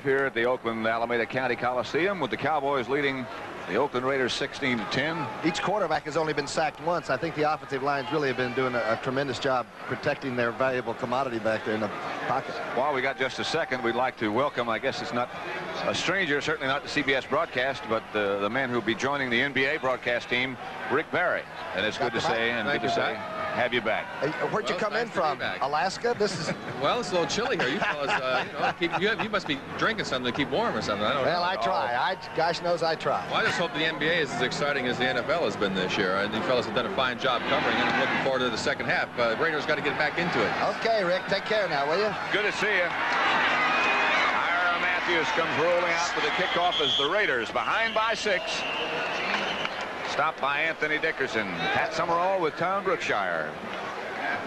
Here at the Oakland Alameda County Coliseum, with the Cowboys leading the Oakland Raiders 16-10. Each quarterback has only been sacked once. I think the offensive lines really have been doing a tremendous job protecting their valuable commodity back there in the pocket. While we got just a second, we'd like to welcome, I guess it's not a stranger, certainly not the CBS broadcast, but the man who'll be joining the NBA broadcast team, Rick Barry. And it's good to say, and good to say, have you back. Where'd you come in from? Alaska? This is. Well, it's a little chilly here. You fellas, you must be drinking something to keep warm or something. I don't know. Well, I try. Gosh knows I try. Well, I just hope the NBA is as exciting as the NFL has been this year. And you fellas have done a fine job covering it. I'm looking forward to the second half. The Raiders got to get back into it. Okay, Rick, take care now, will you? Good to see you. Ira Matthews comes rolling out for the kickoff as the Raiders behind by 6. Stopped by Anthony Dickerson. Pat Summerall with Tom Brookshire.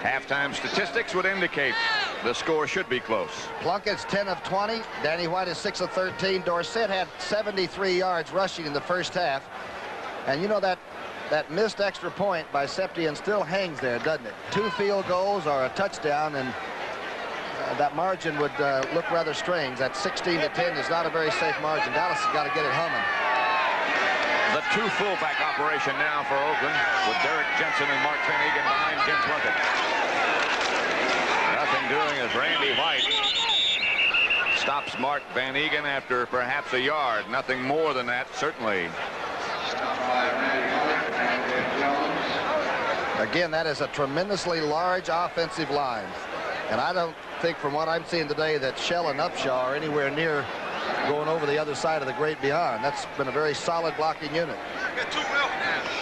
Halftime statistics would indicate the score should be close. Plunkett's 10 of 20. Danny White is 6 of 13. Dorsett had 73 yards rushing in the first half. And you know that missed extra point by Septian still hangs there, doesn't it? 2 field goals or a touchdown, and that margin would look rather strange. That 16-10 is not a very safe margin. Dallas has got to get it humming. The 2 fullback operation now for Oakland, with Derek Jensen and Mark Van Egan behind Jim Plunkett. Nothing doing as Randy White stops Mark Van Egan after perhaps a yard. Nothing more than that, certainly. Again, that is a tremendously large offensive line. And I don't think, from what I'm seeing today, that Shell and Upshaw are anywhere near going over the other side of the great beyond. That's been a very solid blocking unit.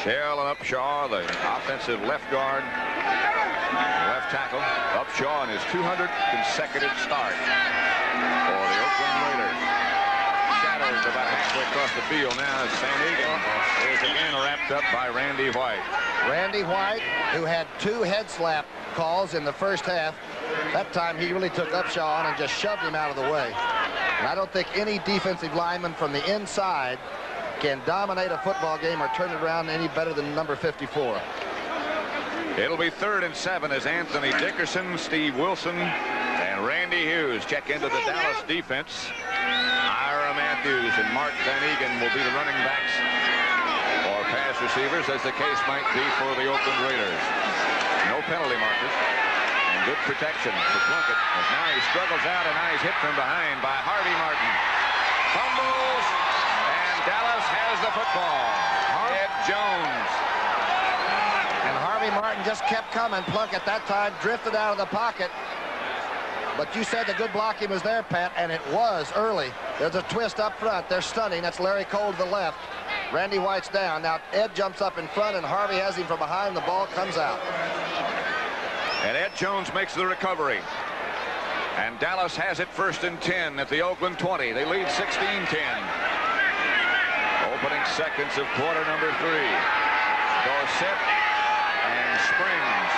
Shell and Upshaw, the offensive left guard, left tackle. Upshaw in his 200th consecutive start for the Oakland Raiders. Shadows about halfway across the field now as Van Egan is again wrapped up by Randy White. Randy White, who had 2 head slap calls in the first half. That time he really took Upshaw on and just shoved him out of the way. And I don't think any defensive lineman from the inside can dominate a football game or turn it around any better than number 54. It'll be 3rd and 7 as Anthony Dickerson, Steve Wilson, and Randy Hughes check into the Dallas defense. Ira Matthews and Mark Van Egan will be the running backs or pass receivers, as the case might be for the Oakland Raiders. No penalty markers. Good protection for Plunkett, as now he struggles out, and now he's hit from behind by Harvey Martin. Fumbles, and Dallas has the football. Ed Jones. And Harvey Martin just kept coming. Plunkett that time drifted out of the pocket. But you said the good blocking was there, Pat, and it was early. There's a twist up front. They're stunning. That's Larry Cole to the left. Randy White's down. Now Ed jumps up in front, and Harvey has him from behind. The ball comes out. And Ed Jones makes the recovery. And Dallas has it 1st and 10 at the Oakland 20. They lead 16-10. Opening seconds of quarter number 3. Dorsett and Springs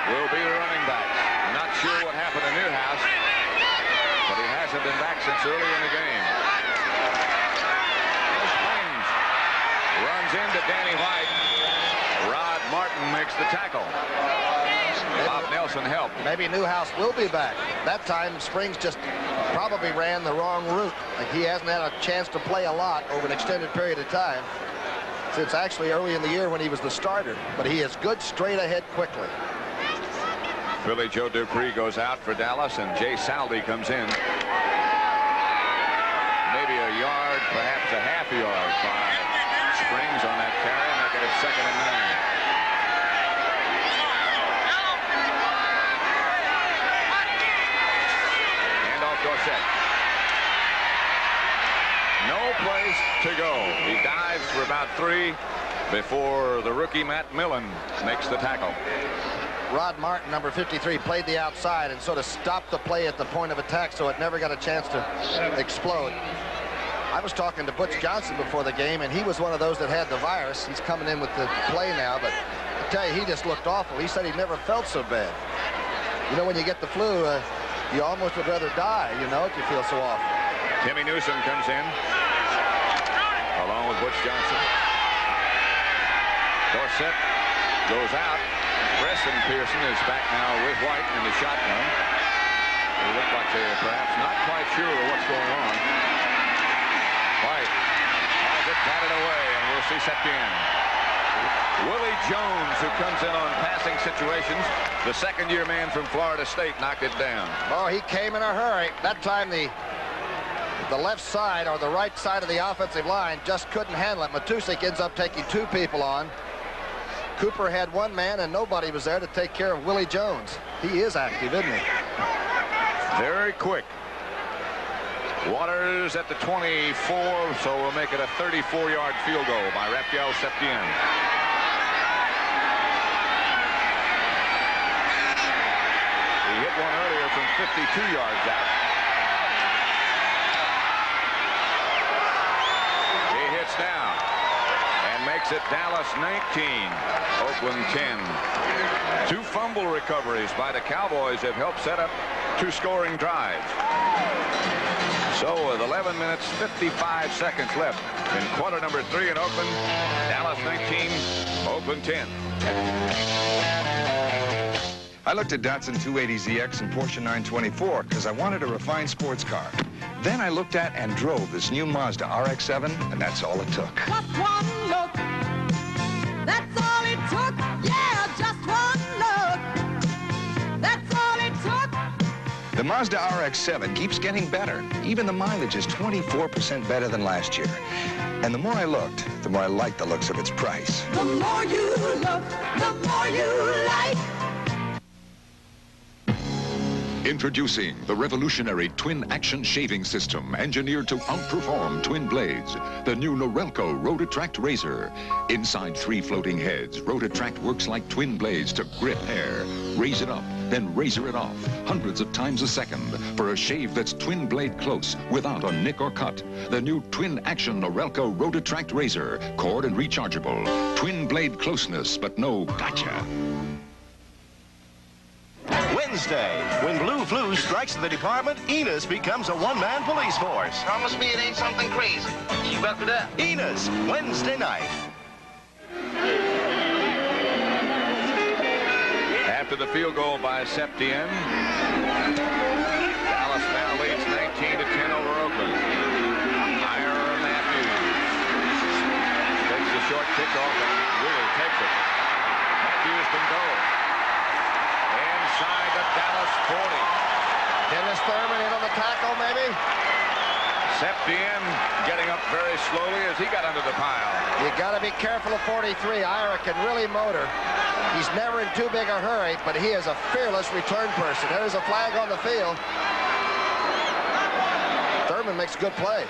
will be the running backs. Not sure what happened to Newhouse, but he hasn't been back since early in the game. Springs runs into Danny White. Rod Martin makes the tackle. Bob Nelson helped. Maybe Newhouse will be back. That time Springs just probably ran the wrong route. Like, he hasn't had a chance to play a lot over an extended period of time since actually early in the year when he was the starter. But he is good straight ahead quickly. Billy Joe Dupree goes out for Dallas, and Jay Saldi comes in. Maybe a yard, perhaps a half yard by Springs on that carry, making it 2nd and 9. Dorsett. No place to go. He dives for about 3 before the rookie Matt Millen makes the tackle. Rod Martin, number 53, played the outside and sort of stopped the play at the point of attack, so it never got a chance to explode. I was talking to Butch Johnson before the game, and he was one of those that had the virus. He's coming in with the play now, but I tell you, he just looked awful. He said he never felt so bad. You know, when you get the flu, you almost would rather die, you know, if you feel so awful. Timmy Newsom comes in, along with Butch Johnson. Dorsett goes out. Preston Pearson is back now with White in the shotgun. They look like they're perhaps not quite sure of what's going on. White has it batted away, and we'll see Septien. Willie Jones, who comes in on passing situations, the second-year man from Florida State, knocked it down. Oh, he came in a hurry. That time the left side or the right side of the offensive line just couldn't handle it. Matusik ends up taking 2 people on. Cooper had 1 man, and nobody was there to take care of Willie Jones. He is active, isn't he? Very quick. Waters at the 24, so we'll make it a 34-yard field goal by Raphael Septien. He hit one earlier from 52 yards out. He hits down and makes it Dallas 19, Oakland 10. 2 fumble recoveries by the Cowboys have helped set up 2 scoring drives. So with 11 minutes, 55 seconds left in quarter number 3 in Oakland, Dallas 19, Oakland 10. I looked at Datsun 280ZX and Porsche 924 because I wanted a refined sports car. Then I looked at and drove this new Mazda RX-7, and that's all it took. Just one look, that's all it took. Yeah, just one look, that's all it took. The Mazda RX-7 keeps getting better. Even the mileage is 24% better than last year. And the more I looked, the more I liked the looks of its price. The more you look, the more you like. Introducing the revolutionary twin action shaving system engineered to outperform twin blades. The new Norelco Rotatract Razor. Inside 3 floating heads, Rotatract works like twin blades to grip hair. Raise it up, then razor it off, hundreds of times a second for a shave that's twin blade close without a nick or cut. The new twin action Norelco Rotatract Razor. Cord and rechargeable. Twin blade closeness, but no gotcha. Wednesday, when blue flu strikes the department, Enos becomes a one-man police force. Promise me it ain't something crazy. You got to that. Enos, Wednesday night. After the field goal by Septien, Dallas now leads 19-10 over Oakland. Ira Matthews takes the short kickoff and really takes it. Matthews can go. Inside the Dallas 40. Dennis Thurman in on the tackle, maybe? Septien getting up very slowly as he got under the pile. You got to be careful of 43. Ira can really motor. He's never in too big a hurry, but he is a fearless return person. There's a flag on the field. Thurman makes a good play.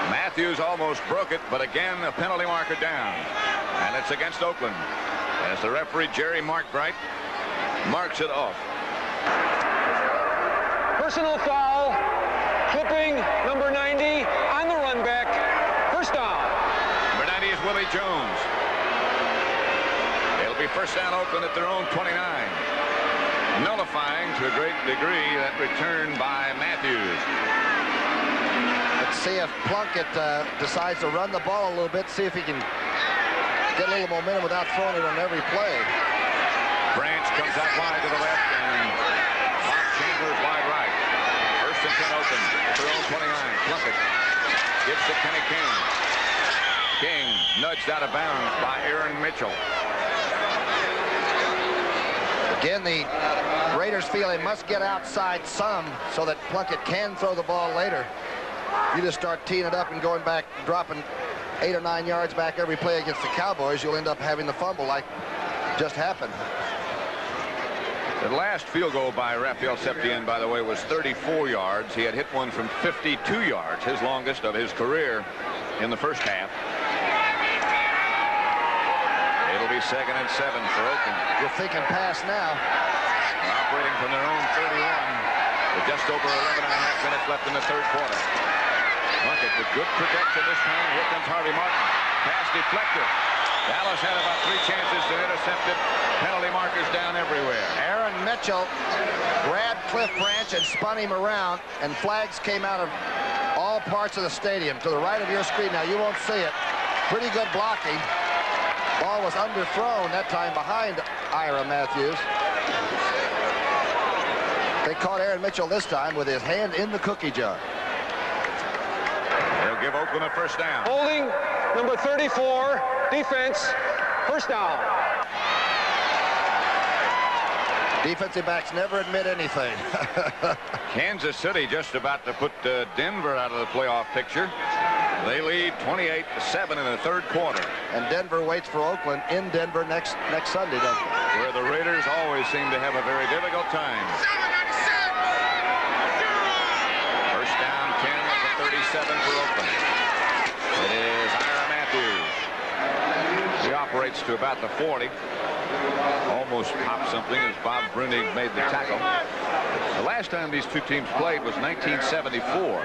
Matthews almost broke it, but again, a penalty marker down. And it's against Oakland as the referee, Jerry Markbright, marks it off. Personal foul, clipping number 90 on the run back. First down. Number 90 is Willie Jones. It'll be first down Oakland at their own 29. Nullifying to a great degree that return by Matthews. Let's see if Plunkett decides to run the ball a little bit, see if he can get a little momentum without throwing it on every play. Branch comes out wide to the left, and Bob Chambers wide right. First and 10 Oakland at their own 29. Plunkett gives to Kenny King. King nudged out of bounds by Aaron Mitchell. Again, the Raiders feel they must get outside some so that Plunkett can throw the ball later. You just start teeing it up and going back, dropping 8 or 9 yards back every play against the Cowboys, you'll end up having the fumble like just happened. The last field goal by Raphael Septien, by the way, was 34 yards. He had hit one from 52 yards, his longest of his career in the first half. It'll be second and 7 for Oakland. You're thinking pass now. Operating from their own 31 with just over 11 and a half minutes left in the third quarter. Plunkett with good protection this time. Here comes Harvey Martin. Pass deflected. Dallas had about 3 chances to intercept it. Penalty markers down everywhere. Aaron Mitchell grabbed Cliff Branch and spun him around, and flags came out of all parts of the stadium. To the right of your screen now, you won't see it. Pretty good blocking. Ball was underthrown that time behind Ira Matthews. They caught Aaron Mitchell this time with his hand in the cookie jar. They'll give Oakland a first down. Holding number 34, defense, first down. Defensive backs never admit anything. Kansas City just about to put Denver out of the playoff picture. They lead 28-7 in the third quarter. And Denver waits for Oakland in Denver next Sunday, doesn't it? Where the Raiders always seem to have a very difficult time. First down 10 at the 37 for Oakland. It is Ira Matthews. He operates to about the 40. Almost popped something as Bob Brunig made the tackle. The last time these two teams played was 1974.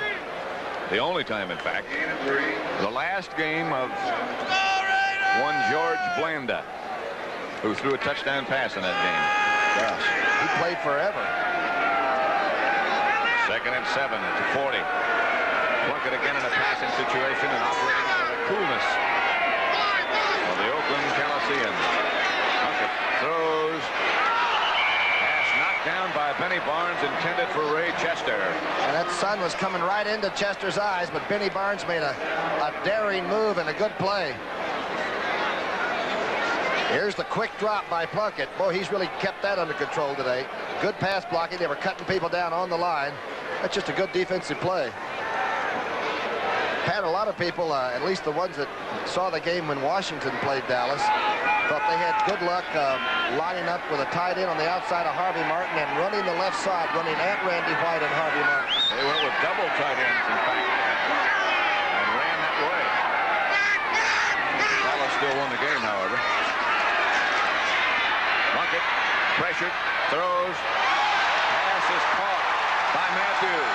The only time, in fact. The last game of one George Blanda, who threw a touchdown pass in that game. Gosh, he played forever. 2nd and 7 at the 40. Plunkett again in a passing situation and operating out of the coolness of the Oakland Coliseum. Plunkett throws. Pass knocked down by Benny Barnes, intended for Ray Chester. And that sun was coming right into Chester's eyes, but Benny Barnes made a daring move and a good play. Here's the quick drop by Plunkett. Boy, he's really kept that under control today. Good pass blocking. They were cutting people down on the line. That's just a good defensive play. Had a lot of people, at least the ones that saw the game when Washington played Dallas, thought they had good luck lining up with a tight end on the outside of Harvey Martin and running the left side, running at Randy White and Harvey Martin. They went with double tight ends, in fact, and ran that way. Dallas still won the game, however. Plunkett, pressured, throws. Pass is caught by Matthews.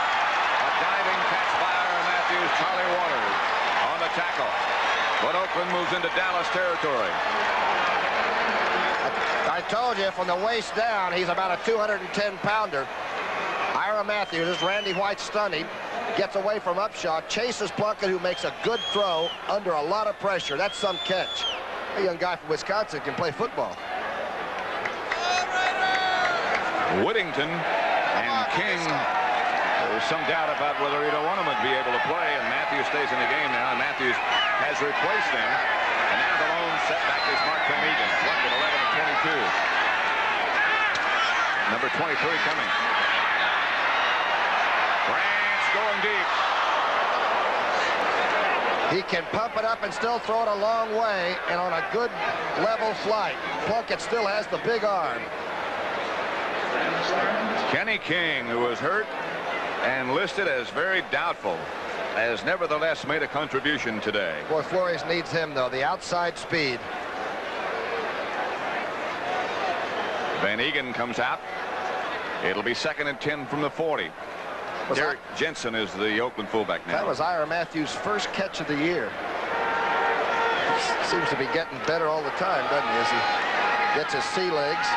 A diving catch by Ira Matthews. Charlie Waters on the tackle. But Oakland moves into Dallas territory. I told you, from the waist down, he's about a 210-pounder. Ira Matthews, as Randy White stunning, gets away from Upshaw, chases Plunkett, who makes a good throw under a lot of pressure. That's some catch. A young guy from Wisconsin can play football. Whittington and King, there's some doubt about whether either one of them would be able to play, and Matthews stays in the game now, and Matthews has replaced them. And now the lone setback is Mark Van Egan. Plunkett 11-22. Number 23 coming. Branch going deep. He can pump it up and still throw it a long way, and on a good level flight. Plunkett still has the big arm. Kenny King, who was hurt and listed as very doubtful, has nevertheless made a contribution today. Boy, Flores needs him, though. The outside speed. Van Egan comes out. It'll be 2nd and 10 from the 40. Derek Jensen is the Oakland fullback now. That was Ira Matthews' first catch of the year. Seems to be getting better all the time, doesn't he, as he gets his sea legs.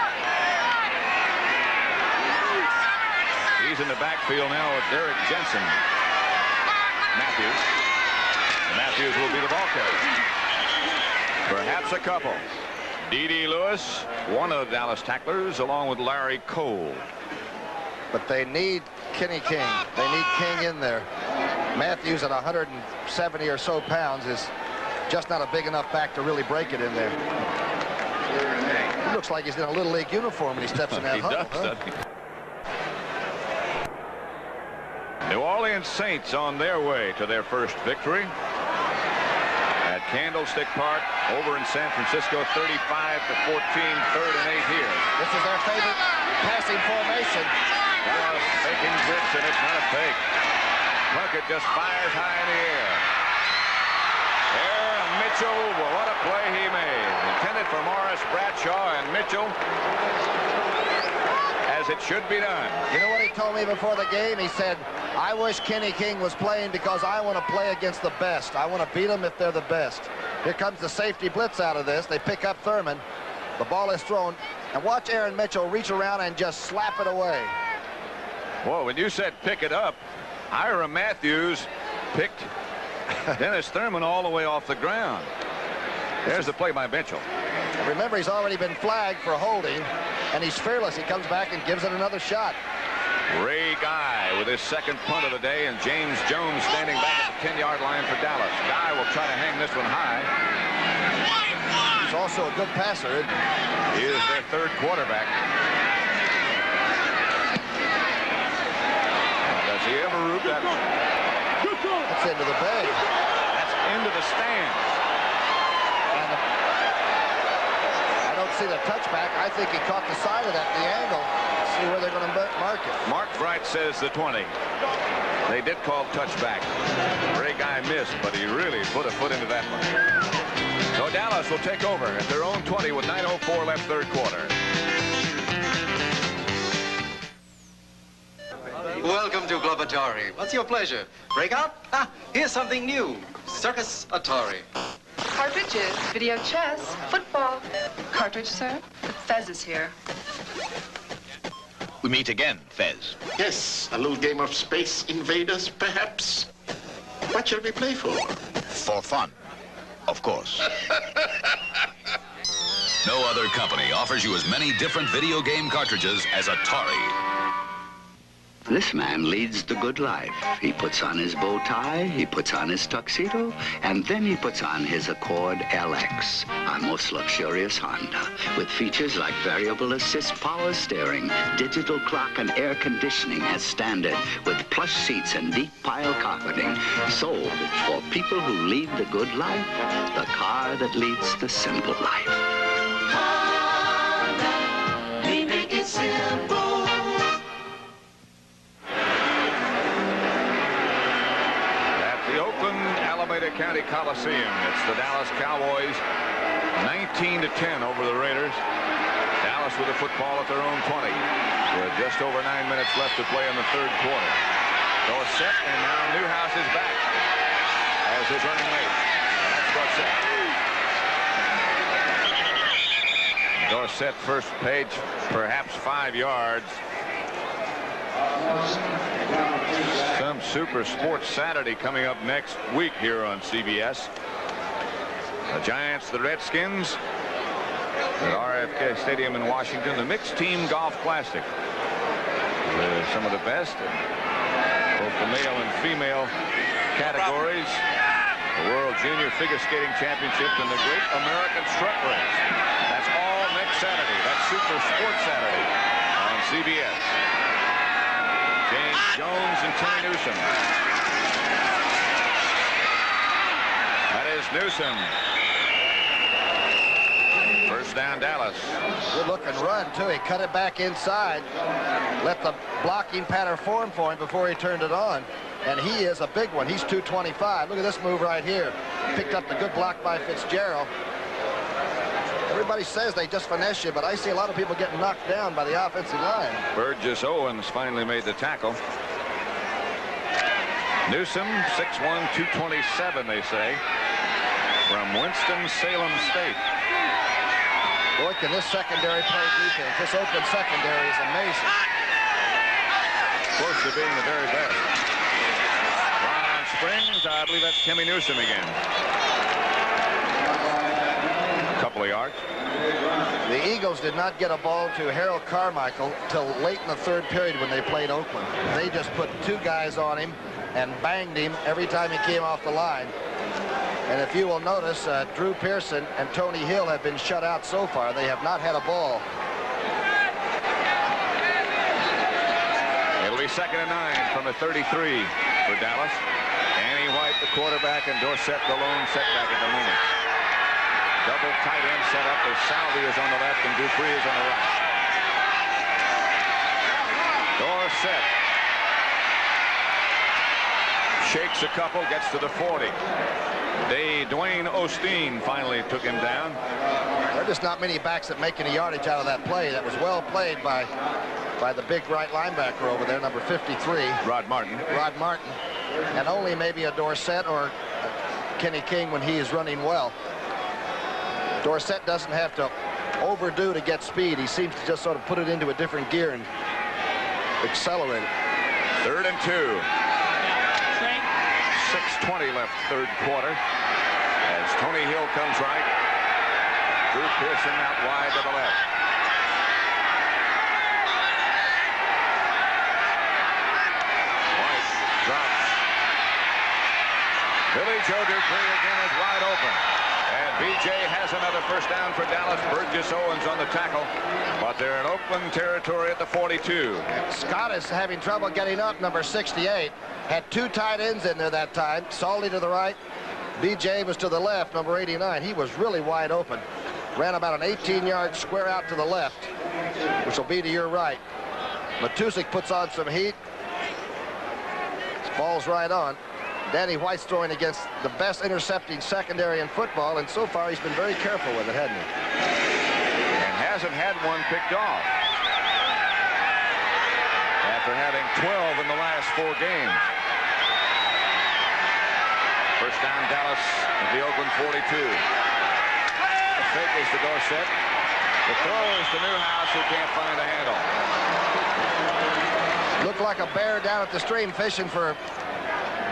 He's in the backfield now with Derek Jensen. Matthews. And Matthews will be the ball carrier. Perhaps a couple. D.D. Lewis, one of the Dallas tacklers, along with Larry Cole. But they need Kenny King. They need King in there. Matthews at 170 or so pounds is just not a big enough back to really break it in there. He looks like he's in a Little League uniform when he steps in that huddle. Doesn't he? New Orleans Saints on their way to their first victory at Candlestick Park over in San Francisco. 35-14, 3rd and 8 here. This is their favorite passing formation. Dallas faking blitz, and it's not a fake. Plunkett just fires high in the air. There, Mitchell, well, what a play he made. Intended for Morris Bradshaw, and Mitchell, as it should be done. You know what he told me before the game? He said, I wish Kenny King was playing because I want to play against the best. I want to beat them if they're the best. Here comes the safety blitz out of this. They pick up Thurman. The ball is thrown. And watch Aaron Mitchell reach around and just slap it away. Well, when you said pick it up, Ira Matthews picked Dennis Thurman all the way off the ground. There's the play by Mitchell. Remember, he's already been flagged for holding, and he's fearless. He comes back and gives it another shot. Ray Guy with his second punt of the day, and James Jones standing back at the 10-yard line for Dallas. Guy will try to hang this one high. He's also a good passer. He is their third quarterback. Does he ever root that one? That's into the bay. That's into the stands. And I don't see the touchback. I think he caught the side of that, the angle. See where they're going to mark it. Mark Bright says the 20. They did call touchback. Ray Guy missed, but he really put a foot into that one. So Dallas will take over at their own 20 with 9:04 left, third quarter. Welcome to Club Atari. What's your pleasure? Breakout? Ah, here's something new. Circus Atari. Cartridges, video chess, football. Cartridge, sir? Fez is here. We meet again, Fez. Yes, a little game of Space Invaders, perhaps. What shall we play for? For fun, of course. No other company offers you as many different video game cartridges as Atari. This man leads the good life. He puts on his bow tie, he puts on his tuxedo, and then he puts on his Accord LX, our most luxurious Honda, with features like variable assist power steering, digital clock, and air conditioning as standard, with plush seats and deep pile carpeting. So, for people who lead the good life, the car that leads the simple life. Honda, we make it simple. The Oakland Alameda County Coliseum. It's the Dallas Cowboys 19-10 over the Raiders. Dallas with the football at their own 20 with just over 9 minutes left to play in the third quarter. Dorsett, and now Newhouse is back as his running mate. That's Dorsett. Dorsett first page, perhaps 5 yards. Some Super Sports Saturday coming up next week here on CBS. The Giants, the Redskins at RFK Stadium in Washington. The Mixed Team Golf Classic. Some of the best in both the male and female categories. The World Junior Figure Skating Championship and the Great American Strut Race. That's all next Saturday. That's Super Sports Saturday on CBS. James Jones and Timmy Newsom. That is Newsom. First down, Dallas. Good looking run, too. He cut it back inside. Let the blocking pattern form for him before he turned it on. And he is a big one. He's 225. Look at this move right here. Picked up the good block by Fitzgerald. Everybody says they just finesse you, but I see a lot of people getting knocked down by the offensive line. Burgess Owens finally made the tackle. Newsom, 6'1", 227, they say, from Winston-Salem State. Boy, can this secondary play defense. This Oakland secondary is amazing. Close to being the very best. Ron Springs, I believe that's Timmy Newsom again. Couple of yards. The Eagles did not get a ball to Harold Carmichael till late in the third period when they played Oakland. They just put 2 guys on him and banged him every time he came off the line. And if you will notice, Drew Pearson and Tony Hill have been shut out so far. They have not had a ball. It'll be 2nd and 9 from the 33 for Dallas. Annie White, the quarterback, and Dorsett, the lone setback at the moment. Double tight end set up as Salvi is on the left and Dupree is on the right. Dorsett shakes a couple, gets to the 40. Dwayne Osteen finally took him down. There are just not many backs that make any yardage out of that play. That was well played by the big right linebacker over there, number 53. Rod Martin. Rod Martin. And only maybe a Dorsett or Kenny King when he is running well. Dorsett doesn't have to overdo to get speed. He seems to just sort of put it into a different gear and accelerate it. 3rd and 2. 6:20 left, third quarter. As Tony Hill comes right. Drew Pearson out wide to the left. Billy Joe Dupree again is wide open. And B.J. has another first down for Dallas. Burgess Owens on the tackle. But they're in Oakland territory at the 42. Scott is having trouble getting up, number 68. Had 2 tight ends in there that time. Salty to the right. B.J. was to the left, number 89. He was really wide open. Ran about an 18-yard square out to the left, which will be to your right. Matusik puts on some heat. This ball's right on. Danny White's throwing against the best intercepting secondary in football, and so far he's been very careful with it, hasn't he? And hasn't had one picked off after having 12 in the last 4 games. First down, Dallas at the Oakland 42. The fake is to Dorsett. The throw is to Newhouse, who can't find a handle. Looked like a bear down at the stream fishing for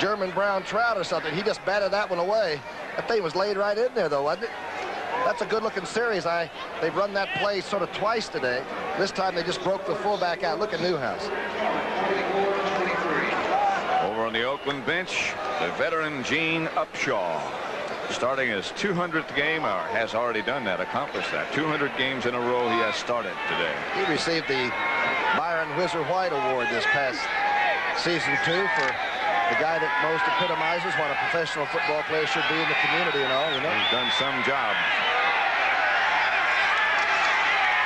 German brown trout or something. He just batted that one away. That thing was laid right in there, though, wasn't it? That's a good-looking series. They've run that play sort of twice today. This time they just broke the fullback out. Look at Newhouse. Over on the Oakland bench, the veteran Gene Upshaw, starting his 200th game, or has already done that, accomplished that. 200 games in a row he has started today. He received the Byron Whizzer White Award this past season, too, for the guy that most epitomizes what a professional football player should be in the community and all, you know. He's done some job.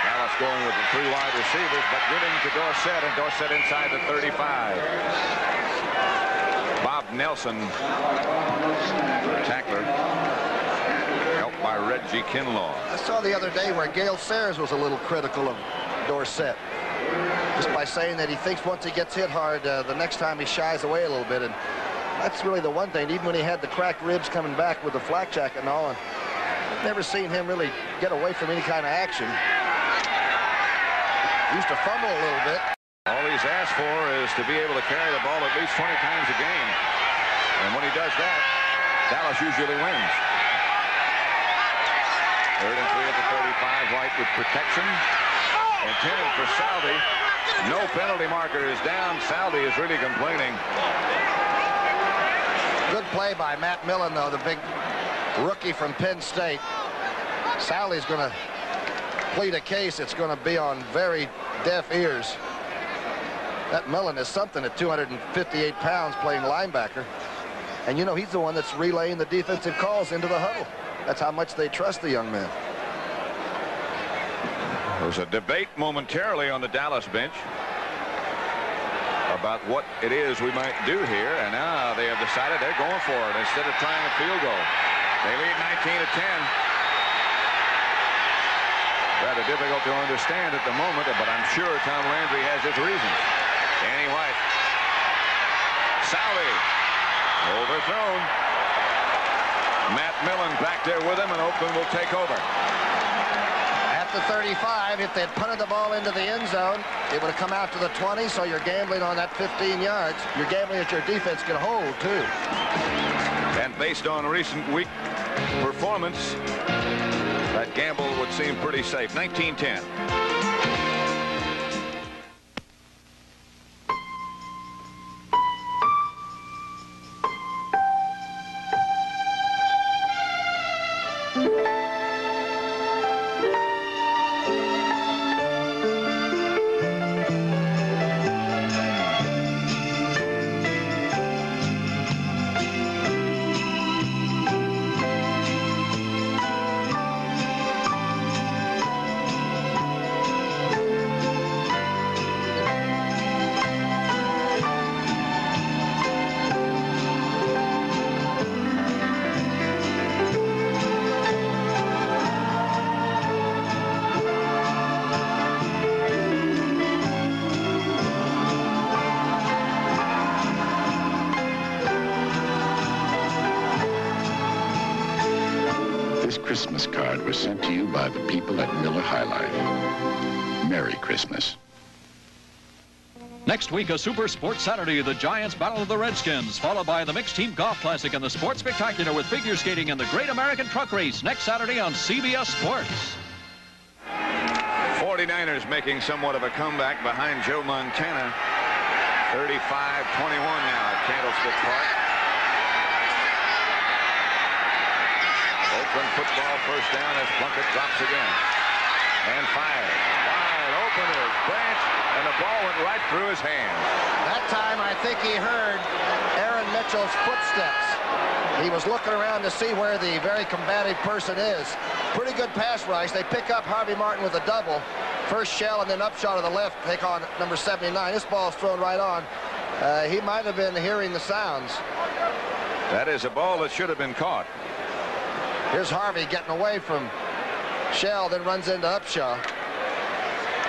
Dallas going with the 3 wide receivers, but giving to Dorsett, and Dorsett inside the 35. Bob Nelson, the tackler, helped by Reggie Kinlaw. I saw the other day where Gale Sayers was a little critical of Dorsett, just by saying that he thinks once he gets hit hard, the next time he shies away a little bit. And that's really the one thing, even when he had the cracked ribs coming back with the flak jacket and all. And I've never seen him really get away from any kind of action. Used to fumble a little bit. All he's asked for is to be able to carry the ball at least 20 times a game. And when he does that, Dallas usually wins. 3rd and 3 at the 35, White with protection. Intended for Salvi. No penalty marker is down. Salvi is really complaining. Good play by Matt Millen, though, the big rookie from Penn State. Salvi's going to plead a case. It's going to be on very deaf ears. That Millen is something at 258 pounds playing linebacker. And, you know, he's the one that's relaying the defensive calls into the huddle. That's how much they trust the young man. There was a debate momentarily on the Dallas bench about what it is we might do here, and now they have decided they're going for it instead of trying a field goal. They lead 19-10. Rather difficult to understand at the moment, but I'm sure Tom Landry has his reasons. Danny White. Salvi. Overthrown. Matt Millen back there with him, and Oakland will take over. At the 35, if they'd punted the ball into the end zone, it would have come out to the 20, so you're gambling on that 15 yards. You're gambling that your defense can hold, too. And based on recent week performance, that gamble would seem pretty safe. 19-10. Christmas card was sent to you by the people at Miller High Life. Merry Christmas. Next week, a Super Sports Saturday, the Giants battle the Redskins, followed by the Mixed Team Golf Classic and the Sports Spectacular with figure skating and the Great American Truck Race next Saturday on CBS Sports. 49ers making somewhat of a comeback behind Joe Montana. 35-21 now at Candlestick Park. Oakland football first down as Plunkett drops again. And fires. Wide open is Branch, and the ball went right through his hands. That time, I think he heard Aaron Mitchell's footsteps. He was looking around to see where the very combative person is. Pretty good pass rush. They pick up Harvey Martin with a double. First shell and then upshot to the left. Take on number 79. This ball's thrown right on. He might have been hearing the sounds. That is a ball that should have been caught. Here's Harvey getting away from Shell, then runs into Upshaw.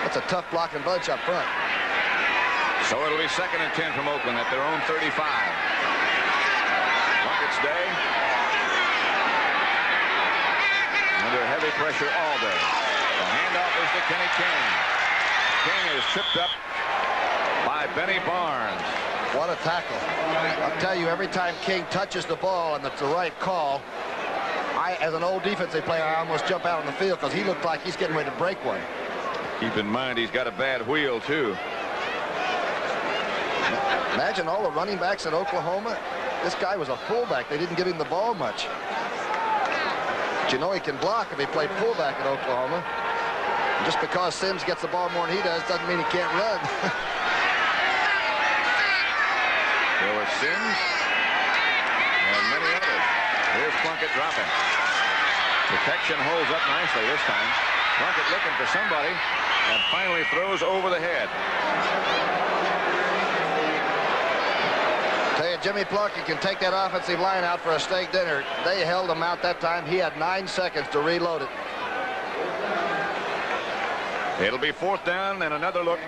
That's a tough block and bunch up front. So it'll be 2nd and 10 from Oakland at their own 35. Plunkett's day. Under heavy pressure all day. The handoff is to Kenny King. King is tripped up by Benny Barnes. What a tackle. I'll tell you, every time King touches the ball and it's the right call, as an old defensive player, I almost jump out on the field because he looked like he's getting ready to break one. Keep in mind, he's got a bad wheel, too. Imagine all the running backs in Oklahoma. This guy was a fullback. They didn't give him the ball much. But you know he can block if he played fullback at Oklahoma. Just because Sims gets the ball more than he does doesn't mean he can't run. There were Sims and many others. Here's Plunkett dropping. Protection holds up nicely this time. Plunkett looking for somebody and finally throws over the head. Tell you, Jimmy Plunkett can take that offensive line out for a steak dinner. They held him out that time. He had 9 seconds to reload it. It'll be 4th down and another look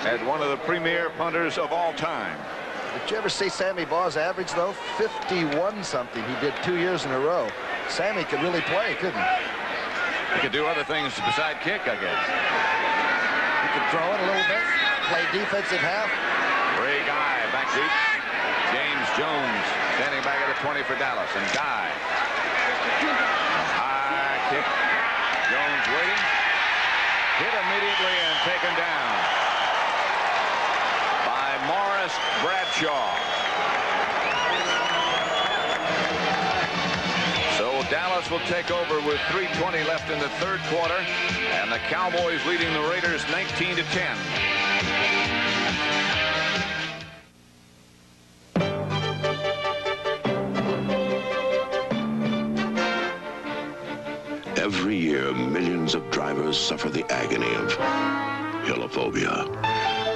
at one of the premier punters of all time. Did you ever see Sammy Baugh's average, though? 51-something he did 2 years in a row. Sammy could really play, couldn't he? He could do other things besides kick, I guess. He could throw it a little bit, play defensive half. Ray Guy back deep. James Jones standing back at the 20 for Dallas. And Guy. High kick. Jones waiting. Hit immediately and taken down by Morris Bradshaw. So Dallas will take over with 3:20 left in the 3rd quarter, and the Cowboys leading the Raiders 19-10. Every year, millions of drivers suffer the agony of hillophobia.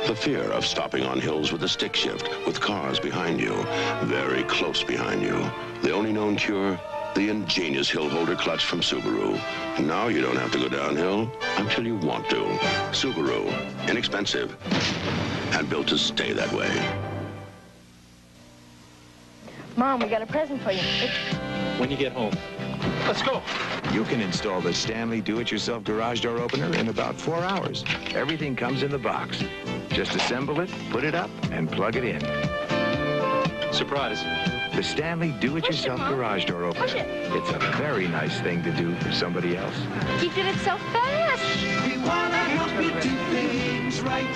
The fear of stopping on hills with a stick shift, with cars behind you, very close behind you. The only known cure, the ingenious hill holder clutch from Subaru. Now you don't have to go downhill until you want to. Subaru, inexpensive, and built to stay that way. Mom, we got a present for you. When you get home. Let's go. You can install the Stanley do-it-yourself garage door opener in about 4 hours. Everything comes in the box. Just assemble it, put it up, and plug it in. Surprise. The Stanley do-it-yourself garage door opener. It's a very nice thing to do for somebody else. You did it so fast. We wanna help you do things right.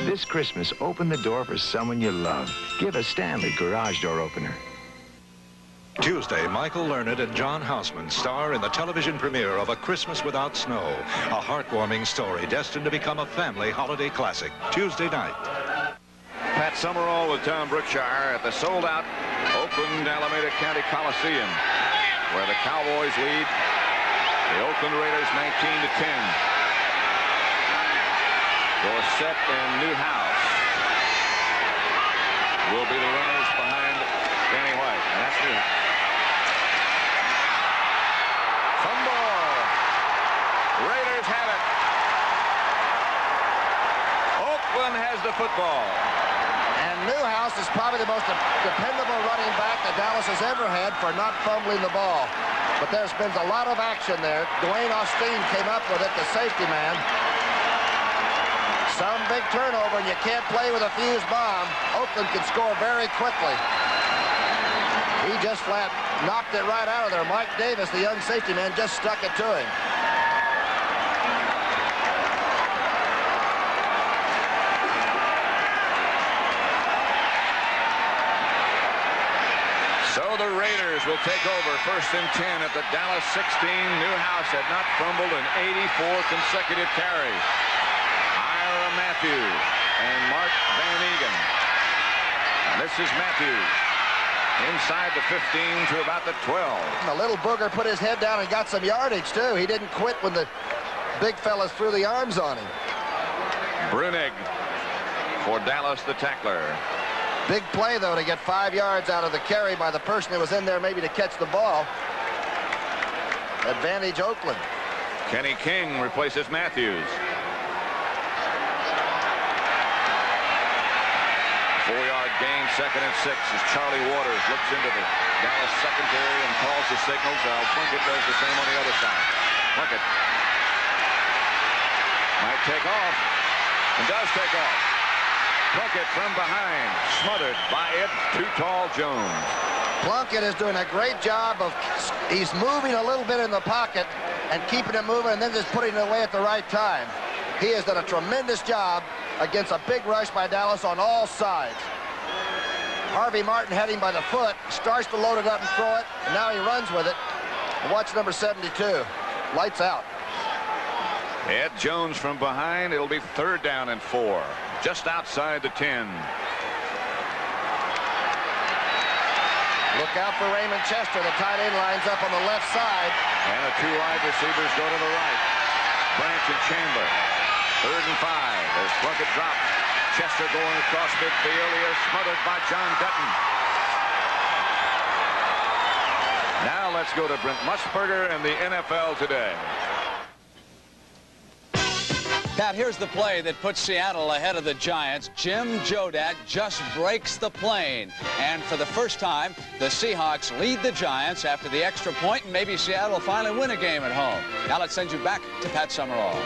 This Christmas, open the door for someone you love. Give a Stanley garage door opener. Tuesday, Michael Learned and John Houseman star in the television premiere of A Christmas Without Snow, a heartwarming story destined to become a family holiday classic. Tuesday night. Pat Summerall with Tom Brookshire at the sold-out Oakland Alameda County Coliseum, where the Cowboys lead the Oakland Raiders 19-10. Dorsett and Newhouse will be the runners behind Danny White, and that's Newhouse. Raiders have it. Oakland has the football. And Newhouse is probably the most dependable running back that Dallas has ever had for not fumbling the ball. But there's been a lot of action there. Dwayne Austin came up with it, the safety man. Some big turnover, and you can't play with a fused bomb. Oakland can score very quickly. He just flat knocked it right out of there. Mike Davis, the young safety man, just stuck it to him. So the Raiders will take over 1st and 10 at the Dallas 16. Newhouse had not fumbled in 84 consecutive carries. Ira Matthews and Mark Van Egan. And this is Matthews inside the 15 to about the 12. The little booger put his head down and got some yardage, too. He didn't quit when the big fellas threw the arms on him. Brunig for Dallas, the tackler. Big play, though, to get 5 yards out of the carry by the person that was in there maybe to catch the ball. Advantage Oakland. Kenny King replaces Matthews. 4-yard gain, 2nd and 6 as Charlie Waters looks into the Dallas secondary and calls the signals. Plunkett does the same on the other side. Plunkett might take off and does take off. Plunkett from behind, smothered by Ed Too Tall Jones. Plunkett is doing a great job of, he's moving a little bit in the pocket and keeping it moving and then just putting it away at the right time. He has done a tremendous job against a big rush by Dallas on all sides. Harvey Martin had him by the foot, starts to load it up and throw it, and now he runs with it. And watch number 72. Lights out. Ed Jones from behind. It'll be 3rd down and 4. Just outside the 10. Look out for Raymond Chester. The tight end lines up on the left side. And the 2 wide receivers go to the right. Branch and Chandler. 3rd and 5. There's Plunkett dropped. Chester going across midfield. He is smothered by John Dutton. Now let's go to Brent Musburger and the NFL Today. Pat, here's the play that puts Seattle ahead of the Giants. Jim Jodat just breaks the plane. And for the first time, the Seahawks lead the Giants after the extra point, and maybe Seattle will finally win a game at home. Now let's send you back to Pat Summerall.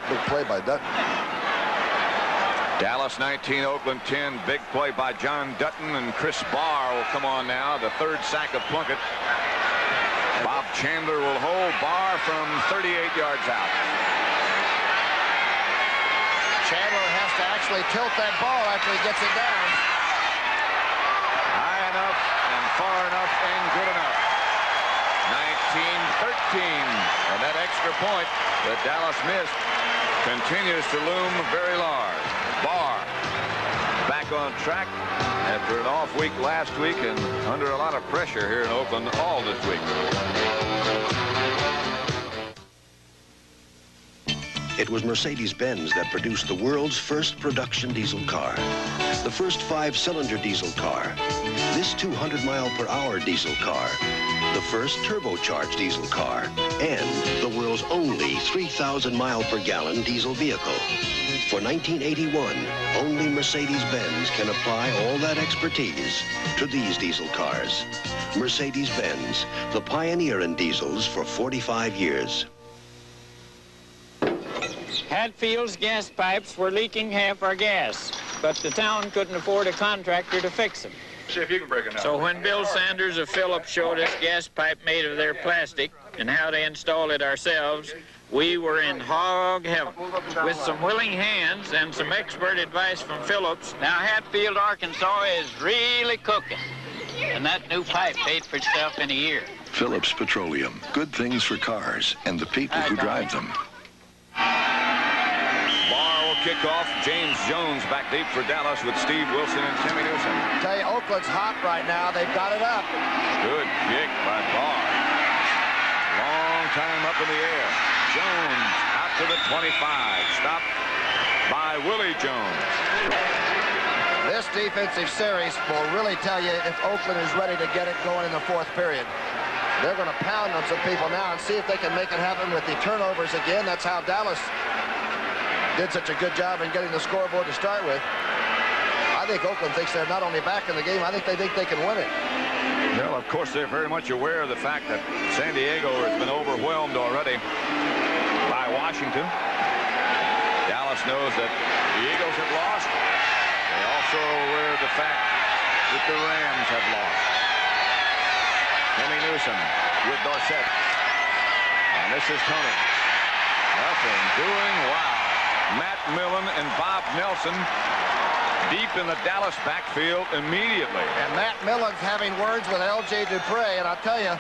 Big play by Dutton. Dallas 19, Oakland 10. Big play by John Dutton, and Chris Barr will come on now. The 3rd sack of Plunkett. Bob Chandler will hold Barr from 38 yards out. Chandler has to actually tilt that ball after he gets it down. High enough and far enough and good enough. 19-13. And that extra point that Dallas missed continues to loom very large. Barr back on track after an off week last week and under a lot of pressure here in Oakland all this week. It was Mercedes-Benz that produced the world's first production diesel car. The first 5-cylinder diesel car. This 200-mile-per-hour diesel car. The first turbocharged diesel car. And the world's only 3,000-mile-per-gallon diesel vehicle. For 1981, only Mercedes-Benz can apply all that expertise to these diesel cars. Mercedes-Benz, the pioneer in diesels for 45 years. Hatfield's gas pipes were leaking half our gas, but the town couldn't afford a contractor to fix them. See if you can break it down. So when Bill Sanders of Phillips showed us gas pipe made of their plastic and how to install it ourselves, we were in hog heaven. With some willing hands and some expert advice from Phillips, now Hatfield, Arkansas is really cooking. And that new pipe paid for itself in a year. Phillips Petroleum. Good things for cars and the people who drive them. Barr will kick off. James Jones back deep for Dallas with Steve Wilson and Timmy Newsom. Tell you, Oakland's hot right now. They've got it up. Good kick by Barr. Long time up in the air. Jones out to the 25. Stopped by Willie Jones. This defensive series will really tell you if Oakland is ready to get it going in the 4th period. They're going to pound on some people now and see if they can make it happen with the turnovers again. That's how Dallas did such a good job in getting the scoreboard to start with. I think Oakland thinks they're not only back in the game, I think they can win it. Well, of course, they're very much aware of the fact that San Diego has been overwhelmed already by Washington. Dallas knows that the Eagles have lost. They're also aware of the fact that the Rams have lost. Timmy Newsom with Dorsett. And this is Tony. Nothing doing. Wow. Matt Millen and Bob Nelson deep in the Dallas backfield immediately. And Matt Millen's having words with L.J. Dupre, and I'll tell you,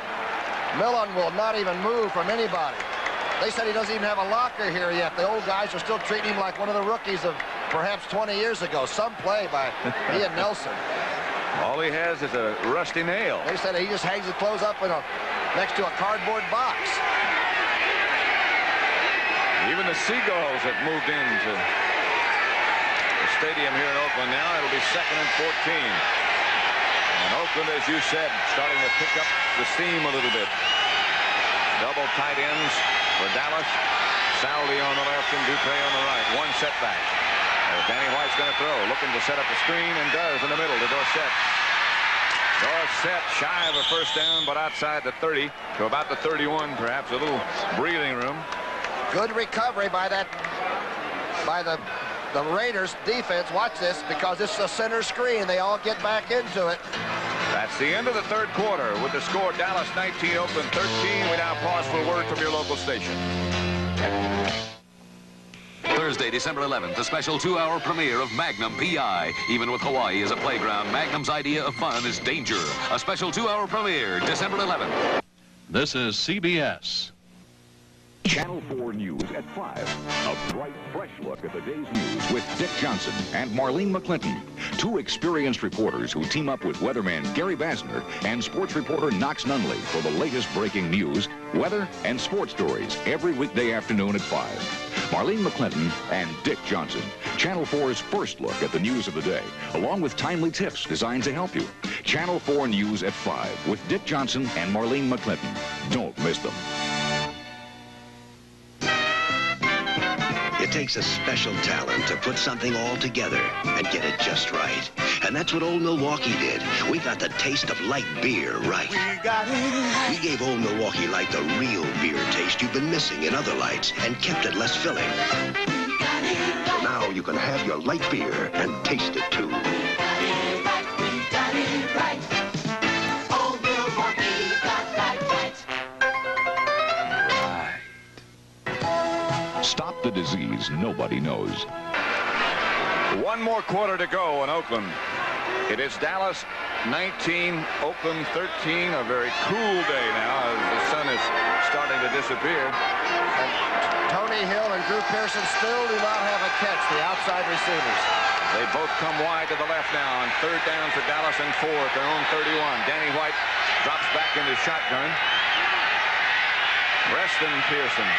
Millen will not even move from anybody. They said he doesn't even have a locker here yet. The old guys are still treating him like one of the rookies of perhaps 20 years ago. Some play by Ian Nelson. All he has is a rusty nail. They said he just hangs his clothes up next to a cardboard box. Even the Seagulls have moved into the stadium here in Oakland now. It'll be 2nd and 14. And Oakland, as you said, starting to pick up the steam a little bit. Double tight ends for Dallas. Saldi on the left and Dupre on the right. One setback. Danny White's going to throw, looking to set up the screen, and does in the middle to Dorsett. Dorsett shy of a first down, but outside the 30 to about the 31, perhaps a little breathing room. Good recovery by the Raiders defense. Watch this, because it's a center screen. They all get back into it. That's the end of the third quarter with the score Dallas 19, Oakland 13. We now pause for a word from your local station. Thursday, December 11th, the special 2-hour premiere of Magnum P.I. Even with Hawaii as a playground, Magnum's idea of fun is danger. A special 2-hour premiere, December 11th. This is CBS. Channel 4 News at 5. A bright, fresh look at the day's news with Dick Johnson and Marlene McClinton. Two experienced reporters who team up with weatherman Gary Basner and sports reporter Knox Nunley for the latest breaking news, weather, and sports stories every weekday afternoon at 5. Marlene McClinton and Dick Johnson. Channel 4's first look at the news of the day, along with timely tips designed to help you. Channel 4 News at 5 with Dick Johnson and Marlene McClinton. Don't miss them. It takes a special talent to put something all together and get it just right. And that's what Old Milwaukee did. We got the taste of light beer right. We gave Old Milwaukee Light the real beer taste you've been missing in other lights and kept it less filling. So now you can have your light beer and taste it too. Stop the disease nobody knows. One more quarter to go in Oakland. It is Dallas 19, Oakland 13. A very cool day now as the sun is starting to disappear. And Tony Hill and Drew Pearson still do not have a catch, the outside receivers. They both come wide to the left now on 3rd down for Dallas and 4 at their own 31. Danny White drops back into shotgun. Preston Pearson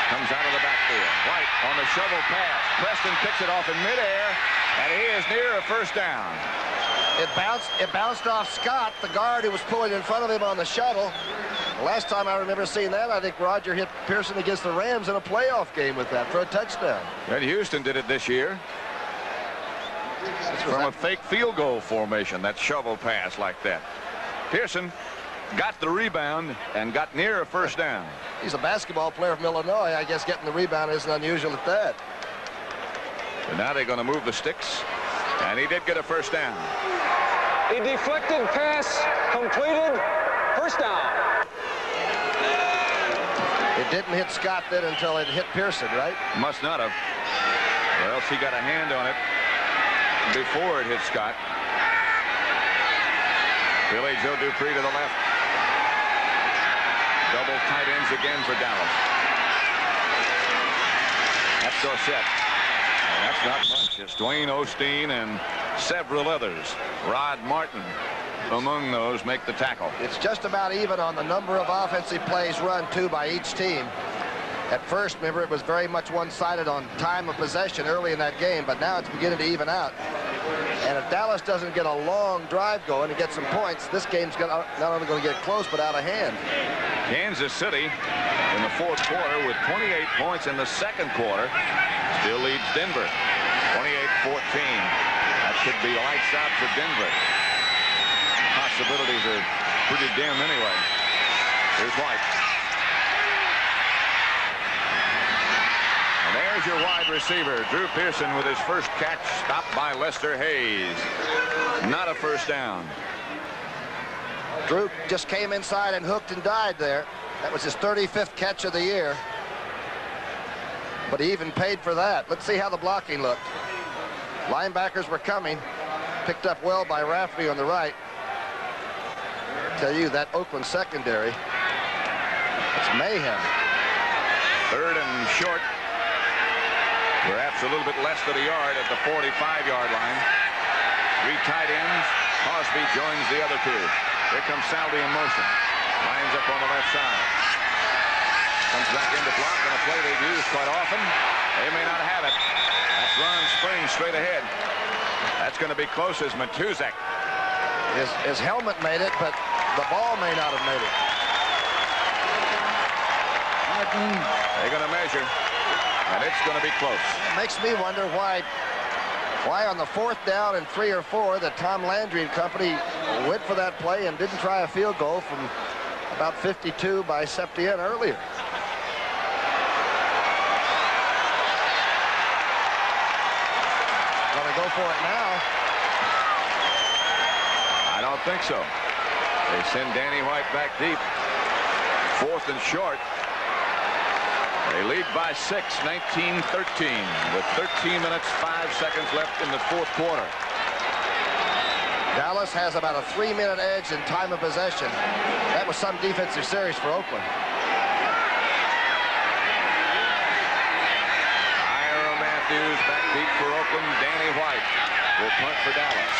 comes out of the backfield. White on the shovel pass. Preston picks it off in midair, and he is near a first down. It bounced off Scott, the guard who was pulling in front of him on the shuttle. The last time I remember seeing that, I think Roger hit Pearson against the Rams in a playoff game with that for a touchdown. And Houston did it this year. From a fake field goal formation, that shovel pass like that. Pearson got the rebound and got near a first down. He's a basketball player from Illinois. I guess getting the rebound isn't unusual at that. And now they're going to move the sticks, and he did get a first down. A deflected pass completed. First down. It didn't hit Scott then until it hit Pearson, right? Must not have. Or else he got a hand on it before it hit Scott. Billy Joe Dupree to the left. Double tight ends again for Dallas. That's Dorsett. And that's not much. It's Dwayne Osteen and several others. Rod Martin among those make the tackle. It's just about even on the number of offensive plays run, too, by each team. At first, remember, it was very much one-sided on time of possession early in that game, but now it's beginning to even out. And if Dallas doesn't get a long drive going and get some points, this game's not only going to get close, but out of hand. Kansas City in the fourth quarter with 28 points in the second quarter still leads Denver 28-14. That could be lights out for Denver. Possibilities are pretty dim anyway. Here's White. And there's your wide receiver, Drew Pearson, with his first catch, stopped by Lester Hayes. Not a first down. Drew just came inside and hooked and died there. That was his 35th catch of the year. But he even paid for that. Let's see how the blocking looked. Linebackers were coming. Picked up well by Rafferty on the right. Tell you, that Oakland secondary, it's mayhem. 3rd and short. Perhaps a little bit less than a yard at the 45-yard line. 3 tight ends. Cosby joins the other 2. Here comes Saldi in motion. Lines up on the left side. Comes back into block on a play they've used quite often. They may not have it. That's Ron Springs straight ahead. That's going to be close as Matuzak. His helmet made it, but the ball may not have made it. They're going to measure, and it's going to be close. It makes me wonder why on the 4th down and 3 or 4 that Tom Landry and company went for that play and didn't try a field goal from about 52 by Septien earlier. Going to go for it now. I don't think so. They send Danny White back deep. 4th and short. They lead by 6, 19-13, with 13 minutes, 5 seconds left in the 4th quarter. Dallas has about a 3-minute edge in time of possession. That was some defensive series for Oakland. Ira Matthews back deep for Oakland. Danny White will punt for Dallas.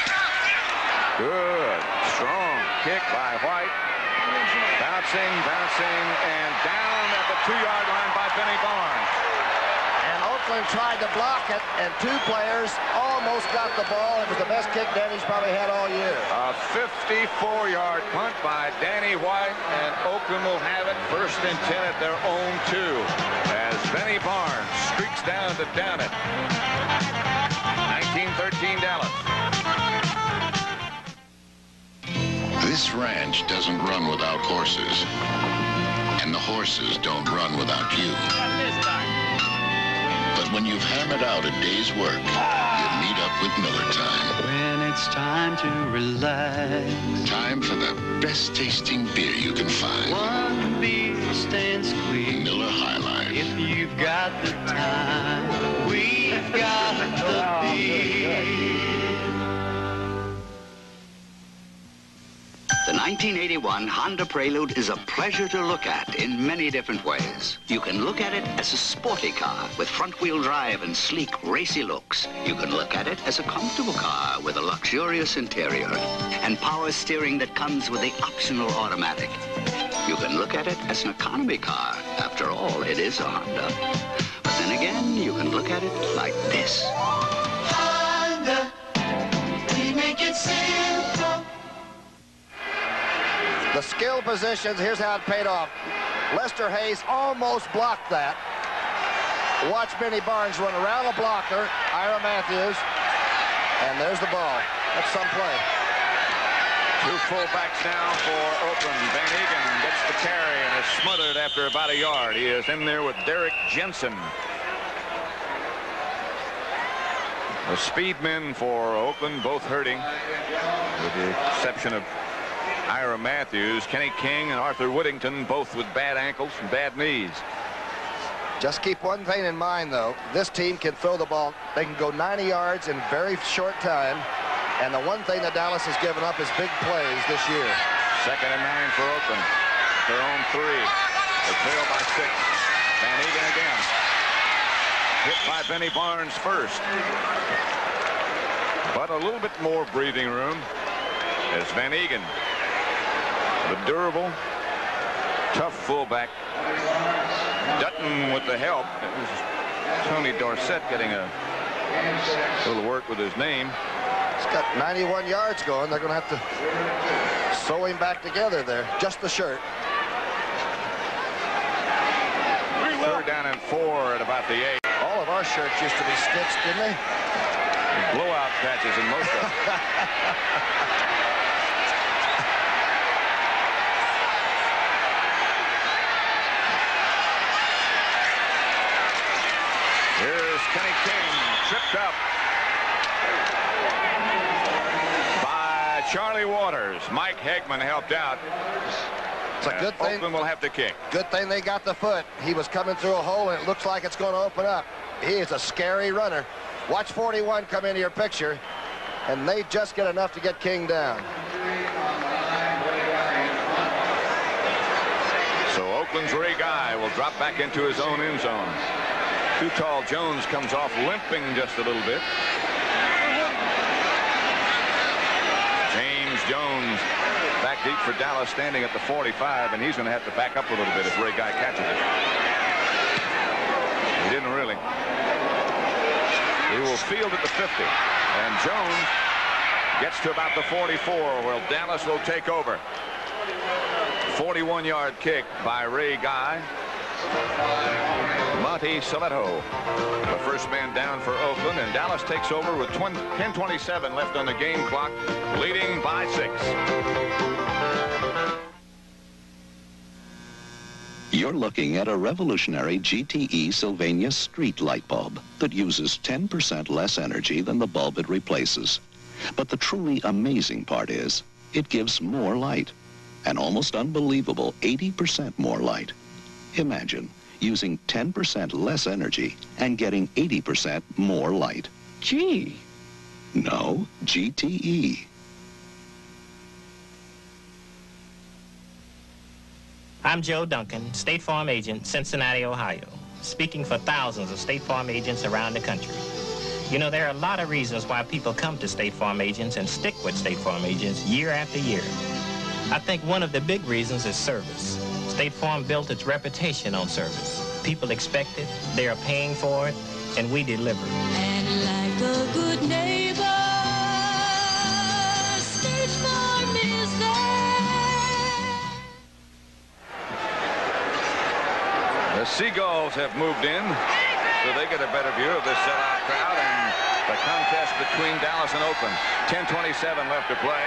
Good, strong kick by White. Bouncing, and down at the 2-yard line by Benny Barnes. And Oakland tried to block it, and 2 players almost got the ball. It was the best kick Danny's probably had all year. A 54-yard punt by Danny White, and Oakland will have it 1st and 10 at their own 2 as Benny Barnes streaks down to down it. 19-13 Dallas. This ranch doesn't run without horses, and the horses don't run without you. But when you've hammered out a day's work, you meet up with Miller Time. When it's time to relax. Time for the best tasting beer you can find. One beer stands squeeze. Miller High Life. If you've got the time, we've got the beer. The 1981 Honda Prelude is a pleasure to look at in many different ways. You can look at it as a sporty car with front-wheel drive and sleek, racy looks. You can look at it as a comfortable car with a luxurious interior and power steering that comes with the optional automatic. You can look at it as an economy car. After all, it is a Honda. But then again, you can look at it like this. Honda, we make it simple. The skill positions, here's how it paid off. Lester Hayes almost blocked that. Watch Benny Barnes run around the blocker, Ira Matthews, and there's the ball. That's some play. 2 fullbacks now for Oakland. Van Egan gets the carry and is smothered after about a yard. He is in there with Derek Jensen. The speed men for Oakland, both hurting, with the exception of Ira Matthews. Kenny King and Arthur Whittington, both with bad ankles and bad knees. Just keep one thing in mind, though. This team can throw the ball. They can go 90 yards in very short time. And the one thing that Dallas has given up is big plays this year. 2nd and 9 for Oakland. Their own 3. They trail by 6. Van Egan again. Hit by Benny Barnes first. But a little bit more breathing room as Van Egan, the durable, tough fullback. Dutton with the help. It was Tony Dorsett getting a little work with his name. He's got 91 yards going. They're going to have to sew him back together there. Just the shirt. 3rd down and 4 at about the 8. All of our shirts used to be stitched, didn't they? Blowout patches in most of them. Here's Kenny King, tripped up by Charlie Waters. Mike Hegman helped out. It's a good thing. Oakland will have to kick. Good thing they got the foot. He was coming through a hole, and it looks like it's going to open up. He is a scary runner. Watch 41 come into your picture, and they just get enough to get King down. So Oakland's Ray Guy will drop back into his own end zone. Too tall Jones comes off limping just a little bit. James Jones back deep for Dallas, standing at the 45, and he's going to have to back up a little bit if Ray Guy catches it. He didn't really. He will field at the 50, and Jones gets to about the 44, where Dallas will take over. 41-yard kick by Ray Guy. Monty Soletto, the first man down for Oakland, and Dallas takes over with 10:27 left on the game clock, leading by 6. You're looking at a revolutionary GTE Sylvania street light bulb that uses 10% less energy than the bulb it replaces. But the truly amazing part is it gives more light, an almost unbelievable 80% more light. Imagine using 10% less energy and getting 80% more light. Gee. No, GTE. I'm Joe Duncan, State Farm agent, Cincinnati, Ohio, speaking for thousands of State Farm agents around the country. You know, there are a lot of reasons why people come to State Farm agents and stick with State Farm agents year after year. I think one of the big reasons is service. State Farm built its reputation on service. People expect it, they are paying for it, and we deliver. And like a good neighbor, State Farm is there. The Seagulls have moved in, so they get a better view of this sellout crowd and the contest between Dallas and Oakland. 10:27 left to play.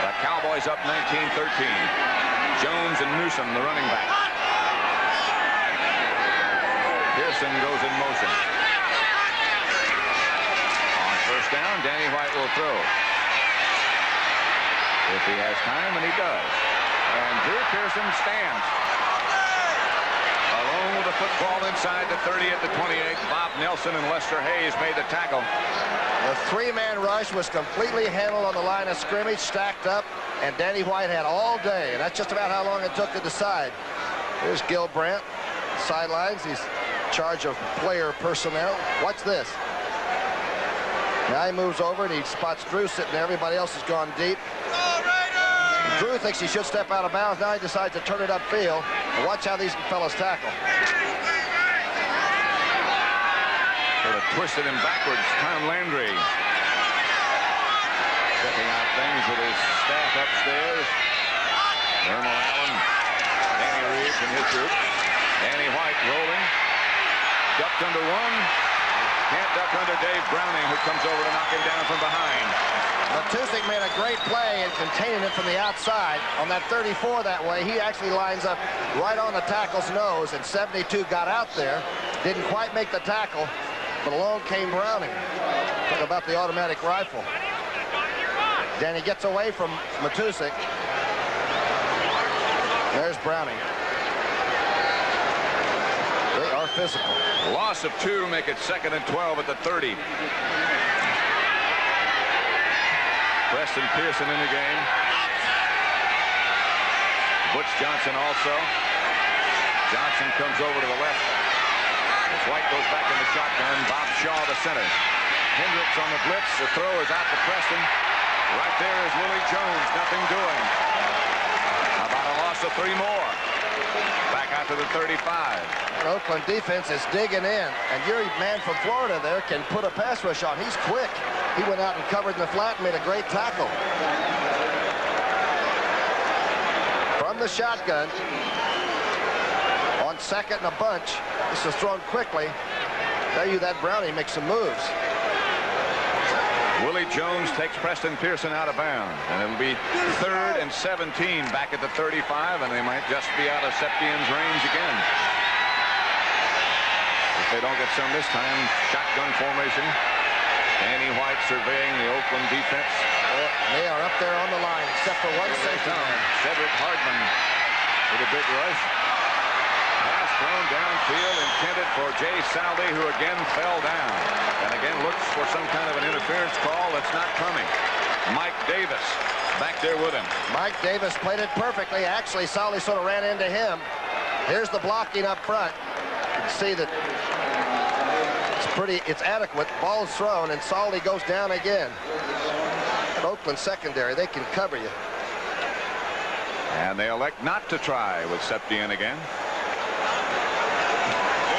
The Cowboys up 19-13. Jones and Newsom, the running back. Pearson goes in motion. On first down, Danny White will throw. If he has time, and he does. And Drew Pearson stands. Alone with the football inside the 30 at the 28. Bob Nelson and Lester Hayes made the tackle. The three-man rush was completely handled on the line of scrimmage, stacked up, and Danny White had all day, and that's just about how long it took to decide. Here's Gil Brandt, sidelines. He's in charge of player personnel. Watch this. Now he moves over and he spots Drew sitting there. Everybody else has gone deep. Drew thinks he should step out of bounds. Now he decides to turn it upfield. And watch how these fellas tackle. Sort of twisted him backwards. Tom Landry checking out things with his staff upstairs. Thermal Allen, Danny Reeves and his group. Danny White rolling. Ducked under one. Can't duck under Dave Browning, who comes over to knock him down from behind. Matusik made a great play in containing him from the outside. On that 34 that way, he actually lines up right on the tackle's nose, and 72 got out there. Didn't quite make the tackle, but along came Browning. Talk about the automatic rifle. Danny gets away from Matusik. There's Browning. They are physical. Loss of 2, make it 2nd and 12 at the 30. Preston Pearson in the game. Butch Johnson also. Johnson comes over to the left. As White goes back in the shotgun. Bob Shaw to center. Hendricks on the blitz. The throw is out to Preston. Right there is Willie Jones. Nothing doing. How about a loss of 3 more? Back out to the 35. The Oakland defense is digging in, and your man from Florida there can put a pass rush on. He's quick. He went out and covered in the flat and made a great tackle. From the shotgun, on second and a bunch, this is thrown quickly. Tell you that Brownie makes some moves. Willie Jones takes Preston Pearson out of bounds, and it'll be 3rd and 17 back at the 35, and they might just be out of Septien's range again. If they don't get some this time, shotgun formation. Danny White surveying the Oakland defense. They are up there on the line, except for one safety. Cedric Hardman with a big rush. Pass thrown downfield, intended for Jay Saldi, who again fell down. And again looks for some kind of an interference call that's not coming. Mike Davis back there with him. Mike Davis played it perfectly. Actually, Saldi sort of ran into him. Here's the blocking up front. You can see that it's adequate. Ball's thrown, and Saldi goes down again. At Oakland secondary, they can cover you. And they elect not to try with Septien again.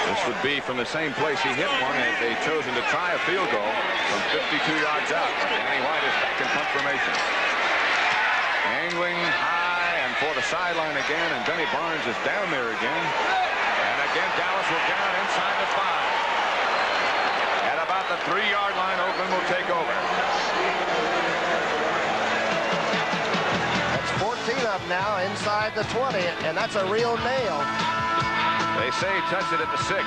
This would be from the same place he hit one as they'd chosen to try a field goal from 52 yards out. Danny White is back in punt formation. Angling high and for the sideline again, and Benny Barnes is down there again. And again, Dallas will get it inside the 5. At about the 3-yard line, Oakland will take over. 14 up now inside the 20, and that's a real nail. They say he touched it at the 6.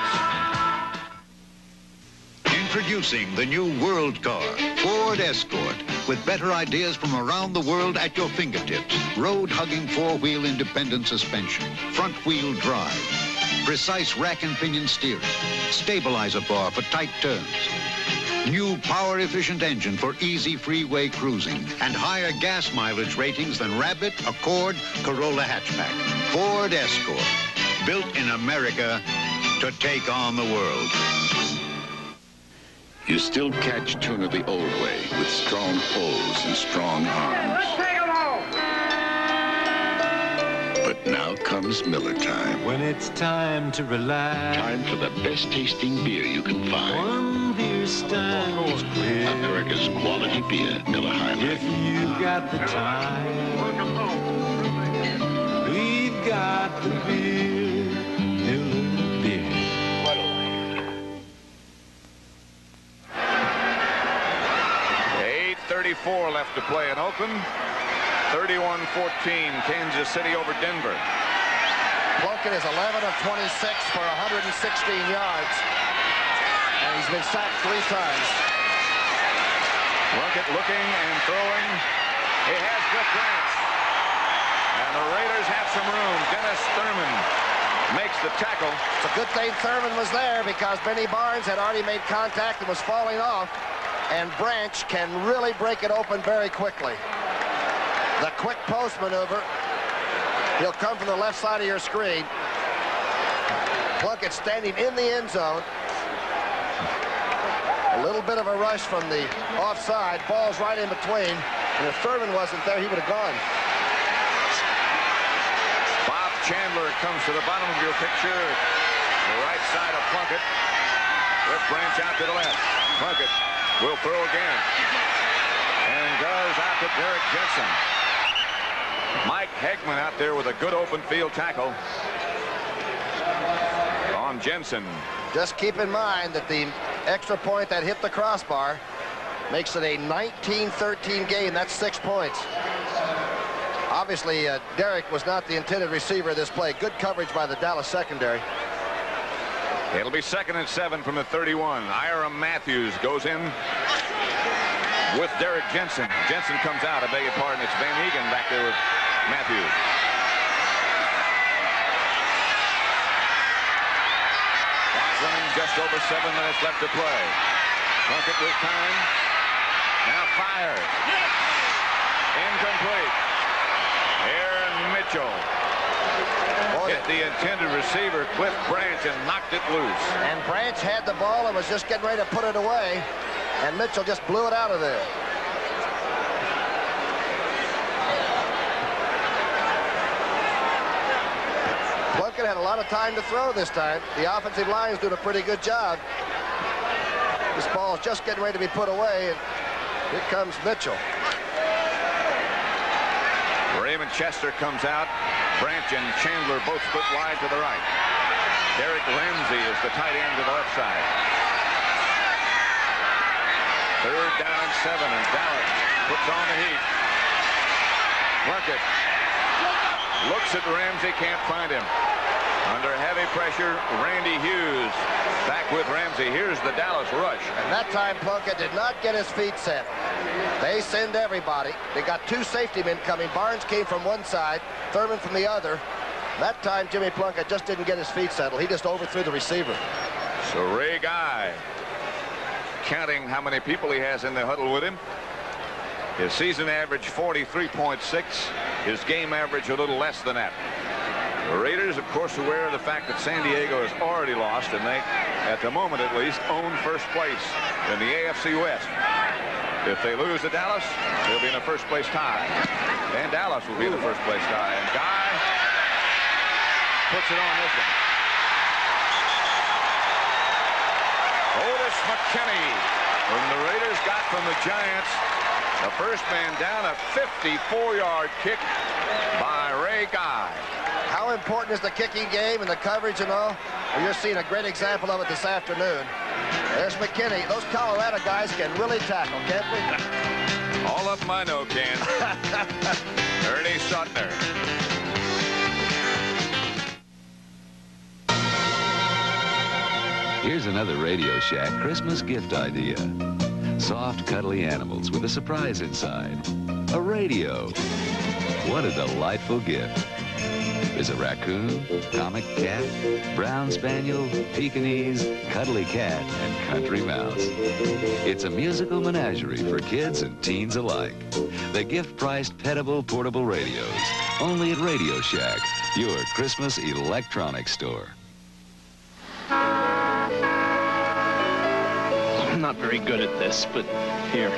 Introducing the new World Car, Ford Escort, with better ideas from around the world at your fingertips. Road-hugging 4-wheel independent suspension, front-wheel drive, precise rack and pinion steering, stabilizer bar for tight turns, new power-efficient engine for easy freeway cruising, and higher gas mileage ratings than Rabbit, Accord, Corolla hatchback. Ford Escort, built in America to take on the world. You still catch tuna the old way with strong poles and strong arms. But now comes Miller time. When it's time to relax. Time for the best tasting beer you can find. One beer stands clear. America's quality beer, Miller High Life. If you got the time, we've got the beer, Miller beer. 8:34 left to play in Oakland. 31-14, Kansas City over Denver. Plunkett is 11 of 26 for 116 yards. And he's been sacked 3 times. Plunkett looking and throwing. He has Cliff Branch. And the Raiders have some room. Dennis Thurman makes the tackle. It's a good thing Thurman was there because Benny Barnes had already made contact and was falling off. And Branch can really break it open very quickly. The quick post maneuver. He'll come from the left side of your screen. Plunkett standing in the end zone. A little bit of a rush from the offside. Ball's right in between. And if Thurman wasn't there, he would have gone. Bob Chandler comes to the bottom of your picture. The right side of Plunkett. With Branch out to the left. Plunkett will throw again. And goes out to Derek Jensen. Mike Hegman out there with a good open field tackle on Jensen. Just keep in mind that the extra point that hit the crossbar makes it a 19-13 game. That's 6 points. Obviously, Derek was not the intended receiver of this play. Good coverage by the Dallas secondary. It'll be 2nd and 7 from the 31. Ira Matthews goes in with Derek Jensen. Jensen comes out, I beg your pardon. It's Van Egan back there with Matthews. Clock running, just over 7 minutes left to play. Plunkett with time. Now fires. Incomplete. Aaron Mitchell hit the intended receiver, Cliff Branch, and knocked it loose. And Branch had the ball and was just getting ready to put it away. And Mitchell just blew it out of there. Plunkett had a lot of time to throw this time. The offensive line is doing a pretty good job. This ball is just getting ready to be put away. And here comes Mitchell. Raymond Chester comes out. Branch and Chandler both split wide to the right. Derek Ramsey is the tight end to the left side. 3rd down and 7, and Dallas puts on the heat. Plunkett looks at Ramsey, can't find him. Under heavy pressure, Randy Hughes back with Ramsey. Here's the Dallas rush. And that time Plunkett did not get his feet set. They send everybody. They got 2 safety men coming. Barnes came from one side, Thurman from the other. That time, Jimmy Plunkett just didn't get his feet settled. He just overthrew the receiver. So Ray Guy, counting how many people he has in the huddle with him. His season average 43.6. His game average a little less than that. The Raiders, of course, aware of the fact that San Diego has already lost, and they, at the moment at least, own first place in the AFC West. If they lose to Dallas, they'll be in a first-place tie. And Dallas will be in the first-place tie. And Guy puts it on this one. Otis McKinney, when the Raiders got from the Giants, the first man down, a 54-yard kick by Ray Guy. How important is the kicking game and the coverage and all? Well, you're seeing a great example of it this afternoon. There's McKinney. Those Colorado guys can really tackle, can't they? All of them I know can. Ernie Sutner. Here's another Radio Shack Christmas gift idea. Soft, cuddly animals with a surprise inside. A radio. What a delightful gift. There's a raccoon, comic cat, brown spaniel, Pekingese, cuddly cat, and country mouse. It's a musical menagerie for kids and teens alike. The gift-priced, petable, portable radios. Only at Radio Shack, your Christmas electronics store. I'm not very good at this, but here.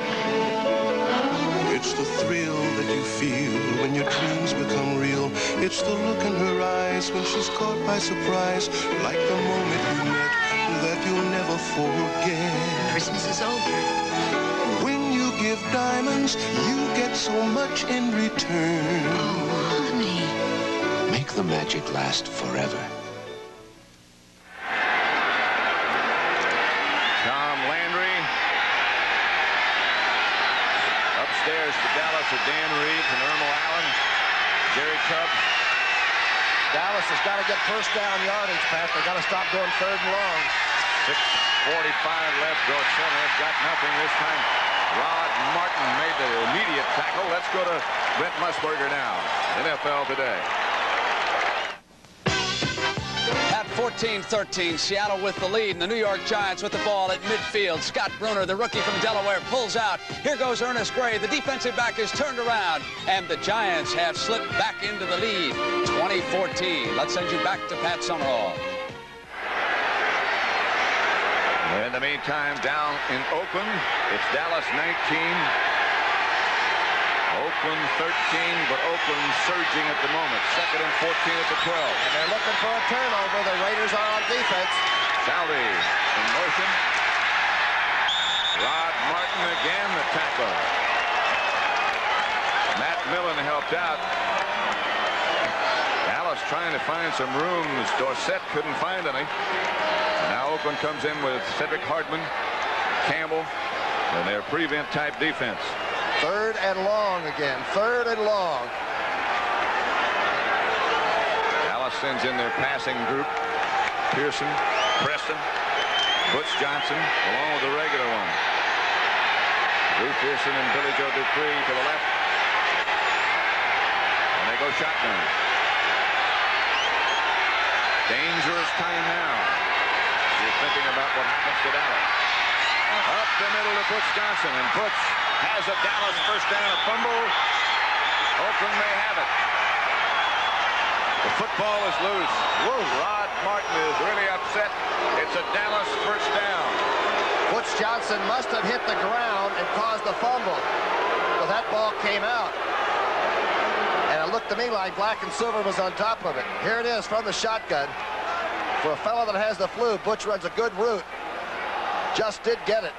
It's the thrill that you feel when your dreams become real. It's the look in her eyes when she's caught by surprise. Like the moment you met that you'll never forget. Christmas is over. When you give diamonds, you get so much in return. Oh, honey. Make the magic last forever. Upstairs to Dallas are Dan Reeves and Ermal Allen, Jerry Tubbs. Dallas has got to get first down yardage, Pat. They got to stop doing third and long. 6:45 left. Dorsett has got nothing this time. Rod Martin made the immediate tackle. Let's go to Brent Musburger now. NFL Today. At 14-13, Seattle with the lead, and the New York Giants with the ball at midfield. Scott Bruner, the rookie from Delaware, pulls out. Here goes Ernest Gray. The defensive back is turned around, and the Giants have slipped back into the lead. 20-14. Let's send you back to Pat Summerall. In the meantime, down in Oakland, it's Dallas 19. Oakland 13, but Oakland surging at the moment. 2nd and 14 at the 12. And they're looking for a turnover. The Raiders are on defense. Salvi in motion. Rod Martin again, the tackle. Matt Millen helped out. Dallas trying to find some rooms. Dorsett couldn't find any. And now Oakland comes in with Cedric Hardman, Campbell, and their prevent type defense. 3rd and long again. 3rd and long. Dallas sends in their passing group. Pearson, Preston, Butch Johnson, along with the regular one. Lou Pearson and Billy Joe Dupree to the left. And they go shotgun. Dangerous time now. You're thinking about what happens to Dallas. Up the middle to Butch Johnson, and Butch has a Dallas first down, a fumble. Oakland may have it. The football is loose. Whoa. Rod Martin is really upset. It's a Dallas first down. Butch Johnson must have hit the ground and caused the fumble. So that ball came out. And it looked to me like Black and Silver was on top of it. Here it is from the shotgun. For a fellow that has the flu, Butch runs a good route. Just did get it.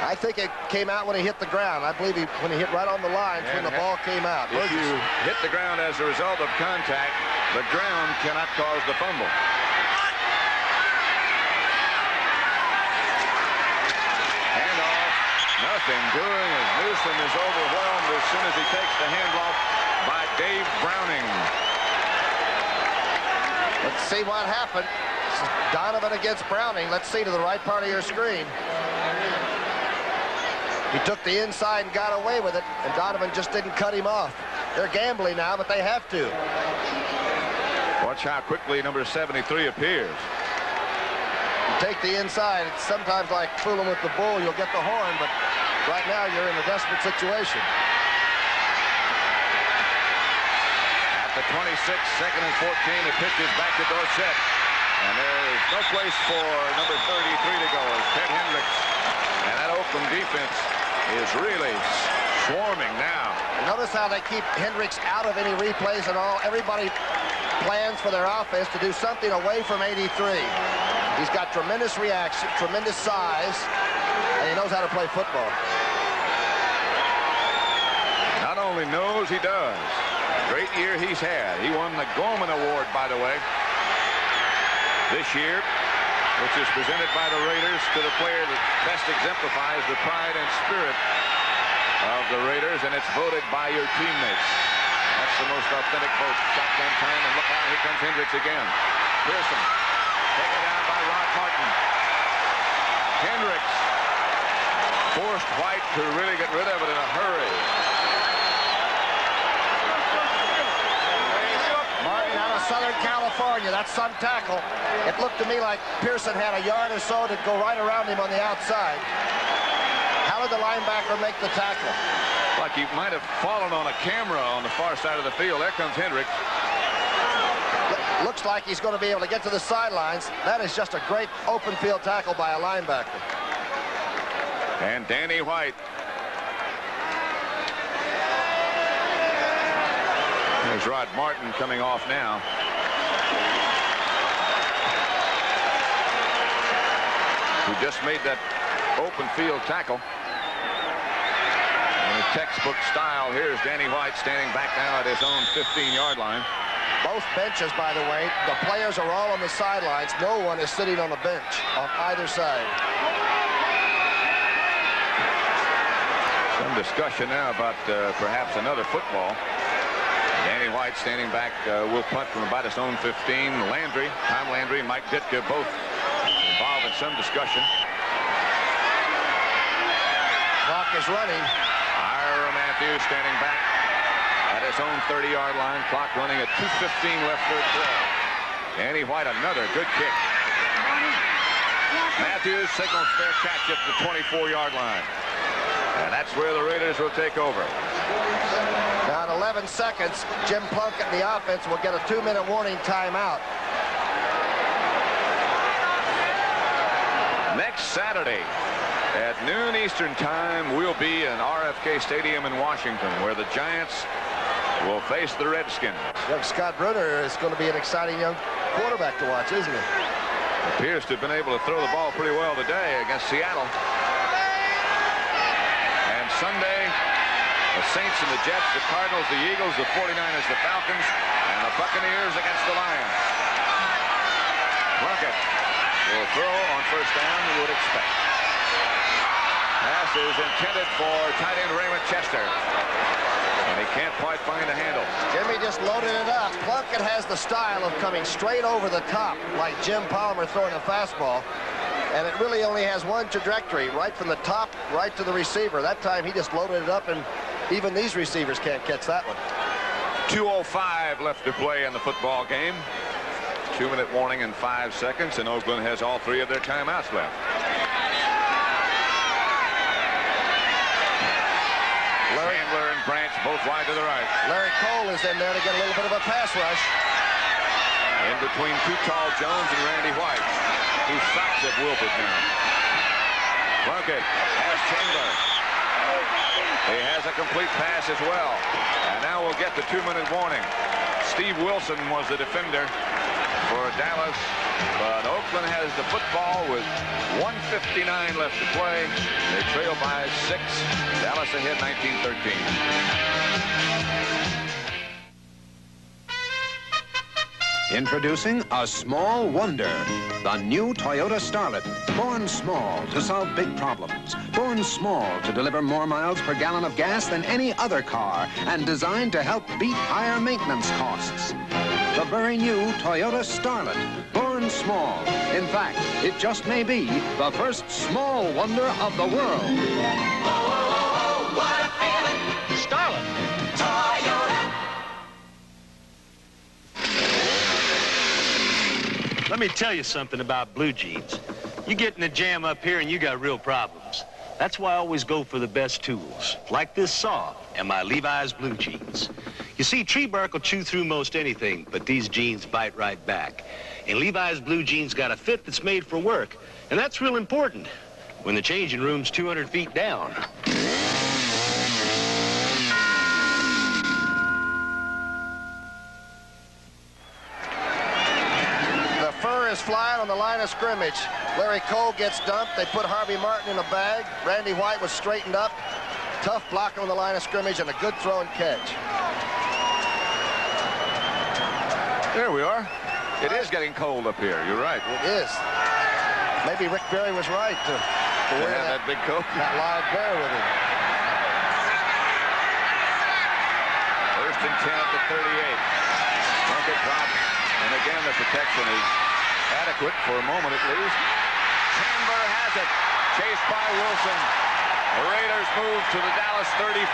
I think it came out when he hit the ground. I believe when he hit right on the line when the ball came out. If you hit the ground as a result of contact, the ground cannot cause the fumble. Handoff, nothing doing as Newsom is overwhelmed as soon as he takes the handoff by Dave Browning. Let's see what happened. Donovan against Browning. Let's see to the right part of your screen. He took the inside and got away with it, and Donovan just didn't cut him off. They're gambling now, but they have to. Watch how quickly number 73 appears. You take the inside. It's sometimes like fooling with the bull. You'll get the horn, but right now you're in a desperate situation. At the 26, 2nd and 14, the pitch is back to Dorsett. And there is no place for number 33 to go as Ted Hendricks. And that Oakland defense is really swarming now. Notice how they keep Hendricks out of any replays and all. Everybody plans for their offense to do something away from 83. He's got tremendous reaction, tremendous size, and he knows how to play football. Not only knows, he does. Great year he's had. He won the Gorman Award, by the way, this year, which is presented by the Raiders to the player that best exemplifies the pride and spirit of the Raiders, and it's voted by your teammates. That's the most authentic vote. Shotgun time, and look out, here comes Hendricks again. Pearson taken down by Rod Martin. Hendricks forced White to really get rid of it in a hurry. Martin out of Southern California. That's some tackle. It looked to me like Pearson had a yard or so to go right around him on the outside. How did the linebacker make the tackle? Like he might have fallen on a camera on the far side of the field. There comes Hendricks. Looks like he's going to be able to get to the sidelines. That is just a great open field tackle by a linebacker. And Danny White. There's Rod Martin coming off now. Who just made that open field tackle. In a textbook style, here's Danny White standing back now at his own 15-yard line. Both benches, by the way, the players are all on the sidelines. No one is sitting on the bench on either side. Some discussion now about perhaps another football. Danny White standing back, will punt from about his own 15. Landry, Tom Landry, Mike Ditka, both involved in some discussion. Clock is running. Ira Matthews standing back at his own 30-yard line. Clock running at 2:15 left, third quarter. Danny White, another good kick. Matthews signals fair catch at the 24-yard line. And that's where the Raiders will take over. Now in 11 seconds, Jim Plunkett and the offense will get a 2-minute warning timeout. Next Saturday at noon Eastern time, we'll be in RFK Stadium in Washington, where the Giants will face the Redskins. Young Scott Brunner is going to be an exciting young quarterback to watch, isn't he? Appears to have been able to throw the ball pretty well today against Seattle. And Sunday, the Saints and the Jets, the Cardinals, the Eagles, the 49ers, the Falcons, and the Buccaneers against the Lions. Plunkett will throw on first down, you would expect. Pass is intended for tight end Raymond Chester. And he can't quite find a handle. Jimmy just loaded it up. Plunkett has the style of coming straight over the top, like Jim Palmer throwing a fastball. And it really only has one trajectory, right from the top, right to the receiver. That time he just loaded it up, and even these receivers can't catch that one. 2:05 left to play in the football game. 2-minute warning in 5 seconds, and Oakland has all 3 of their timeouts left. Chandler and Branch both wide to the right. Larry Cole is in there to get a little bit of a pass rush. In between Too Tall Jones and Randy White, whose socks have wilted now. Plunkett has Chandler. He has a complete pass as well. And now we'll get the 2-minute warning. Steve Wilson was the defender for Dallas, but Oakland has the football with 1:59 left to play. They trail by 6. Dallas ahead 19-13. Introducing a small wonder, the new Toyota Starlet. Born small to solve big problems. Born small to deliver more miles per gallon of gas than any other car, and designed to help beat higher maintenance costs. The very new Toyota Starlet. Born small. In fact, it just may be the first small wonder of the world. Oh, what a feeling. Starlet. Toyota. Let me tell you something about blue jeans. You get in a jam up here and you got real problems. That's why I always go for the best tools, like this saw and my Levi's blue jeans. You see, tree bark will chew through most anything, but these jeans bite right back. And Levi's blue jeans got a fit that's made for work, and that's real important when the changing room's 200 feet down. The fur is flying on the line of scrimmage. Larry Cole gets dumped. They put Harvey Martin in a bag. Randy White was straightened up. Tough blocking on the line of scrimmage and a good throw and catch. There we are. It is getting cold up here. You're right. It is. Maybe Rick Barry was right to wear that big coat. That live bear with him. First and 10 at the 38. Plunkett drops. And again, the protection is adequate for a moment at least. Chandler has it. Chased by Wilson. The Raiders move to the Dallas 35.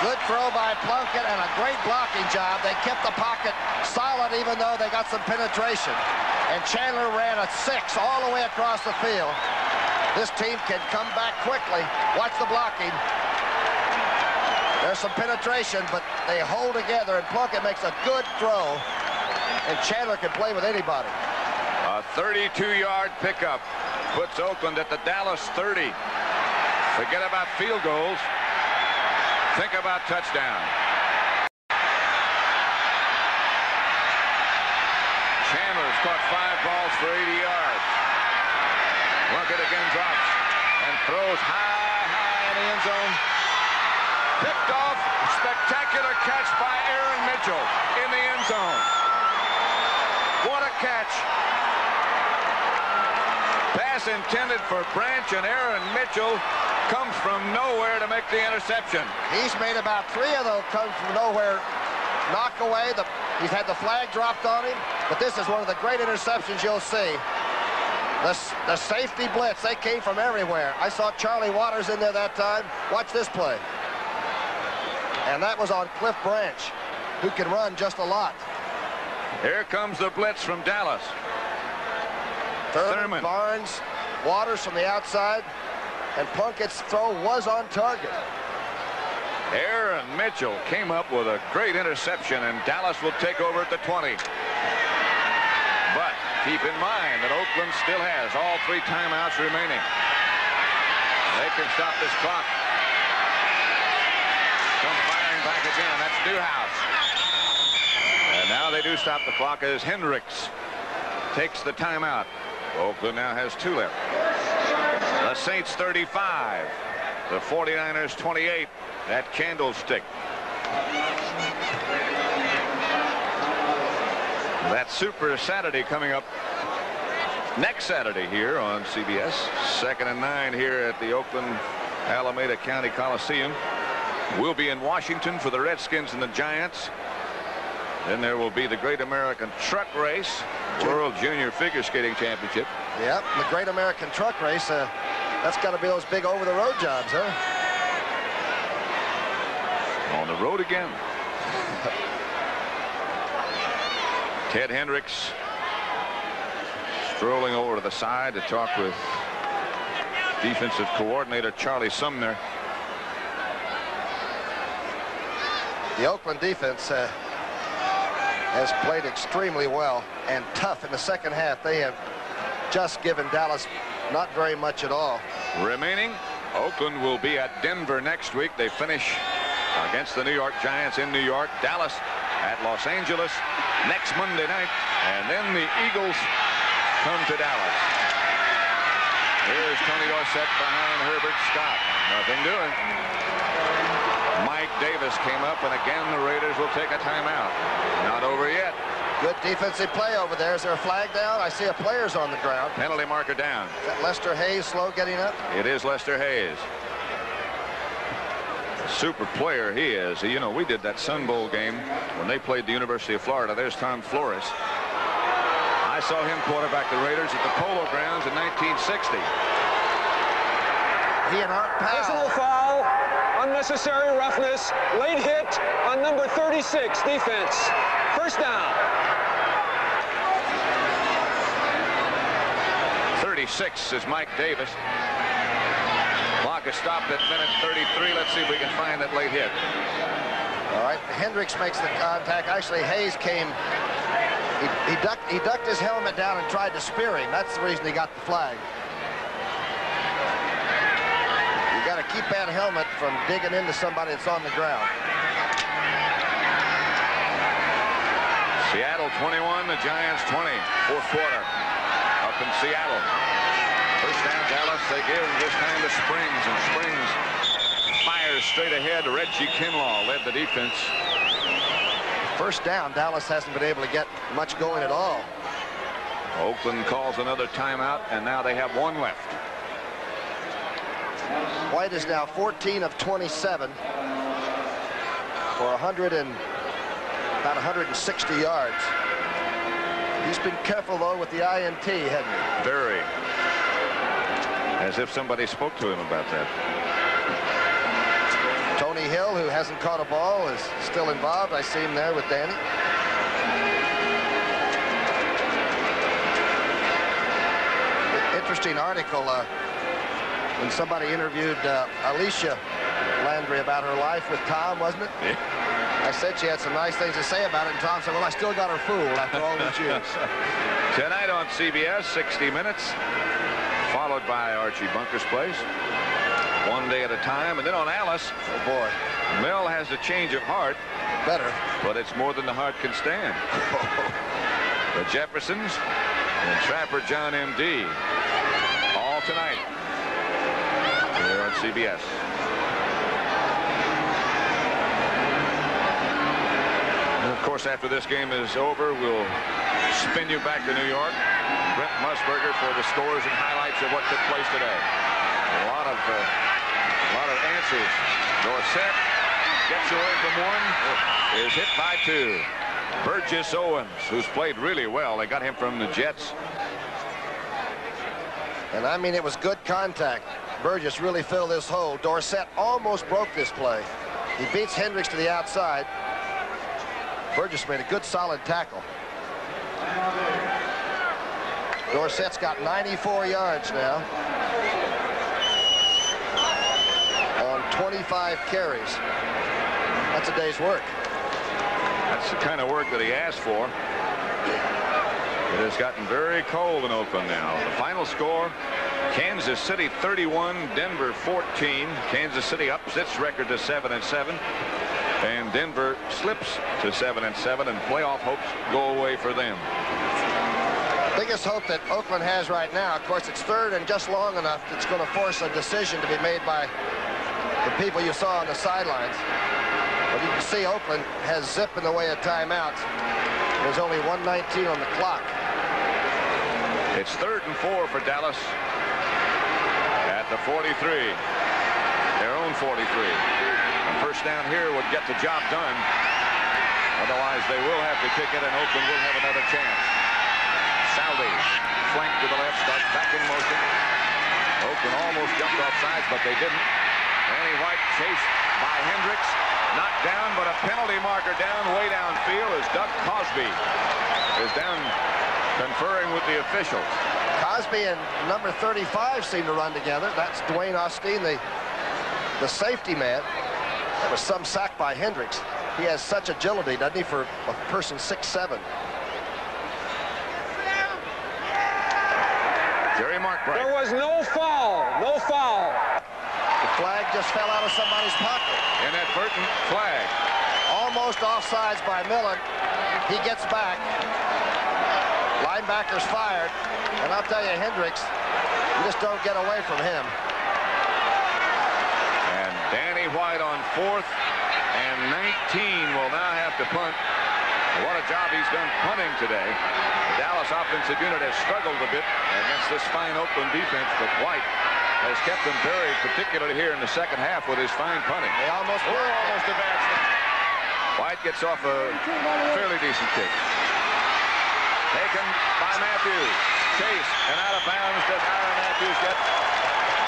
Good throw by Plunkett and a great blocking job. They kept the pocket solid even though they got some penetration. And Chandler ran a 6 all the way across the field. This team can come back quickly. Watch the blocking. There's some penetration, but they hold together, and Plunkett makes a good throw. And Chandler can play with anybody. A 32-yard pickup puts Oakland at the Dallas 30. Forget about field goals. Think about touchdown. Chandler's caught 5 balls for 80 yards. Plunkett again drops and throws high in the end zone. Picked off. Spectacular catch by Aaron Mitchell in the end zone. What a catch. Pass intended for Branch, and Aaron Mitchell comes from nowhere to make the interception. He's made about 3 of those come from nowhere knock away. He's had the flag dropped on him, but this is one of the great interceptions you'll see. The safety blitz, they came from everywhere. I saw Charlie Waters in there that time. Watch this play. And that was on Cliff Branch, who can run just a lot. Here comes the blitz from Dallas. Thurman, Barnes, Waters from the outside, and Plunkett's throw was on target. Aaron Mitchell came up with a great interception, and Dallas will take over at the 20. But keep in mind that Oakland still has all 3 timeouts remaining. They can stop this clock. Come firing back again. That's Newhouse. And now they do stop the clock as Hendricks takes the timeout. Oakland now has 2 left. The Saints 35. The 49ers 28 at Candlestick. That Super Saturday coming up next Saturday here on CBS. 2nd and 9 here at the Oakland Alameda County Coliseum. We'll be in Washington for the Redskins and the Giants. Then there will be the Great American Truck Race, World Junior Figure Skating Championship. Yep, the Great American Truck Race. That's got to be those big over-the-road jobs, huh? On the road again. Ted Hendricks strolling over to the side to talk with defensive coordinator Charlie Sumner. The Oakland defense has played extremely well and tough in the second half. They have just given Dallas not very much at all. Remaining, Oakland will be at Denver next week. They finish against the New York Giants in New York. Dallas at Los Angeles next Monday night. And then the Eagles come to Dallas. Here's Tony Dorsett behind Herbert Scott. Nothing doing. Mike Davis came up, and again the Raiders will take a timeout. Not over yet. Good defensive play over there. Is there a flag down? I see a player's on the ground. Penalty marker down. Is that Lester Hayes slow getting up? It is Lester Hayes. A super player he is. You know, we did that Sun Bowl game when they played the University of Florida. There's Tom Flores. I saw him quarterback the Raiders at the Polo Grounds in 1960. He and Art Powell. Personal foul, unnecessary roughness, late hit on number 36, defense. First down. 36 is Mike Davis. Clock is stopped at minute 33. Let's see if we can find that late hit. All right, Hendricks makes the contact. Actually, Hayes came. He ducked his helmet down and tried to spear him. That's the reason he got the flag. You got to keep that helmet from digging into somebody that's on the ground. Seattle 21, the Giants 20. Fourth quarter up in Seattle. First down Dallas. They give this time to Springs, and Springs fires straight ahead. Reggie Kinlaw led the defense. First down, Dallas hasn't been able to get much going at all. Oakland calls another timeout, and now they have one left. White is now 14 of 27 for about 160 yards. He's been careful, though, with the INT, hasn't he? Very. As if somebody spoke to him about that. Tony Hill, who hasn't caught a ball, is still involved. I see him there with Danny. Interesting article when somebody interviewed Alicia Landry about her life with Tom, wasn't it? Yeah. I said she had some nice things to say about it, and Tom said, well, I still got her fooled after all these years. Tonight on CBS, 60 Minutes, followed by Archie Bunker's Place. One day at a time. And then on Alice, oh boy, Mel has a change of heart. Better. But it's more than the heart can stand. The Jeffersons and Trapper John M.D. all tonight here on CBS. And of course, after this game is over, we'll spin you back to New York. Brent Musburger for the scores and highlights of what took place today. A lot of answers. Dorsett gets away from one, is hit by two. Burgess Owens, who's played really well. They got him from the Jets. And I mean, it was good contact. Burgess really filled this hole. Dorsett almost broke this play. He beats Hendricks to the outside. Burgess made a good solid tackle. Dorsett's got 94 yards now on 25 carries. That's a day's work. That's the kind of work that he asked for. It has gotten very cold in Oakland now. The final score, Kansas City 31, Denver 14. Kansas City ups its record to 7-7. And Denver slips to 7-7, and playoff hopes go away for them. Biggest hope that Oakland has right now, of course, it's third and just long enough it's going to force a decision to be made by the people you saw on the sidelines. But you can see Oakland has zip in the way of timeouts. There's only 1:19 on the clock. It's 3rd and 4 for Dallas at the 43. Their own 43. A first down here would get the job done. Otherwise, they will have to kick it, and Oakland will have another chance. Saldi, flank to the left, starts back in motion. Oakland almost jumped off sides, but they didn't. Danny White chased by Hendricks. Knocked down, but a penalty marker down way downfield as Doug Cosby is down conferring with the officials. Cosby and number 35 seem to run together. That's Dwayne Austin, the safety man. That was some sack by Hendricks. He has such agility, doesn't he, for a person 6'7". Jerry Markbright. There was no foul. No foul. The flag just fell out of somebody's pocket. Inadvertent flag. Almost offsides by Millen. He gets back. Linebacker's fired. And I'll tell you, Hendricks, you just don't get away from him. And Danny White on 4th and 19 will now have to punt. What a job he's done punting today. The Dallas offensive unit has struggled a bit against this fine Oakland defense, but White has kept them very, particularly here in the second half with his fine punting. They almost advanced it. White gets off a fairly decent kick. Taken by Matthews. Chase and out of bounds does Aaron Matthews get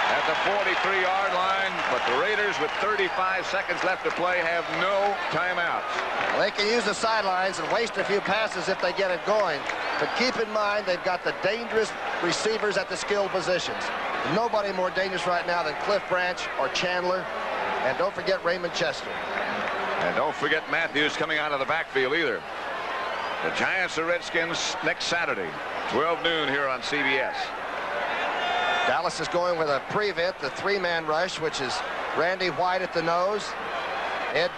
at the 43-yard line, but the Raiders with 35 seconds left to play have no timeouts. Well, they can use the sidelines and waste a few passes if they get it going. But keep in mind, they've got the dangerous receivers at the skilled positions. Nobody more dangerous right now than Cliff Branch or Chandler. And don't forget Raymond Chester. And don't forget Matthews coming out of the backfield either. The Giants or Redskins next Saturday, 12 noon here on CBS. Dallas is going with a prevent, the three-man rush, which is Randy White at the nose, Ed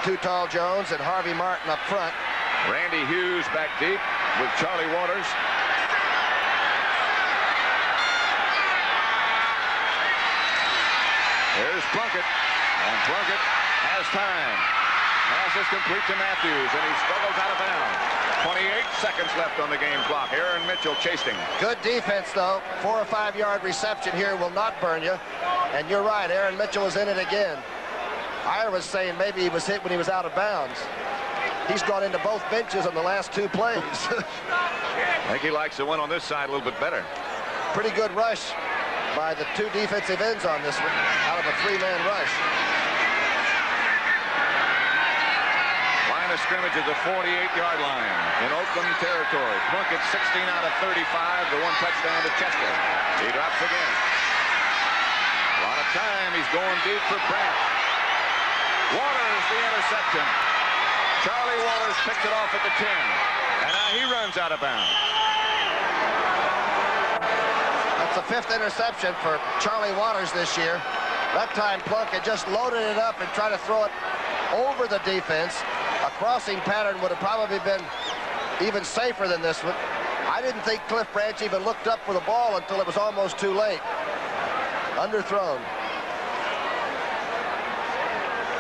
Too Tall Jones, and Harvey Martin up front. Randy Hughes back deep with Charlie Waters. There's Plunkett, and Plunkett has time. Pass is complete to Matthews, and he struggles out of bounds. 28 seconds left on the game clock. Aaron Mitchell chasing. Good defense, though. 4 or 5 yard reception here will not burn you. And you're right, Aaron Mitchell was in it again. Ira was saying maybe he was hit when he was out of bounds. He's gone into both benches on the last 2 plays. I think he likes the one on this side a little bit better. Pretty good rush by the 2 defensive ends on this one, out of a 3-man rush. Line of scrimmage at the 48-yard line in Oakland territory. Plunkett 16 out of 35, the 1 touchdown to Chester. He drops again. A lot of time. He's going deep for Branch. Waters the interception. Charlie Waters picked it off at the 10. And now he runs out of bounds. That's the 5th interception for Charlie Waters this year. That time Plunkett just loaded it up and tried to throw it over the defense. A crossing pattern would have probably been even safer than this one. I didn't think Cliff Branch even looked up for the ball until it was almost too late. Underthrown.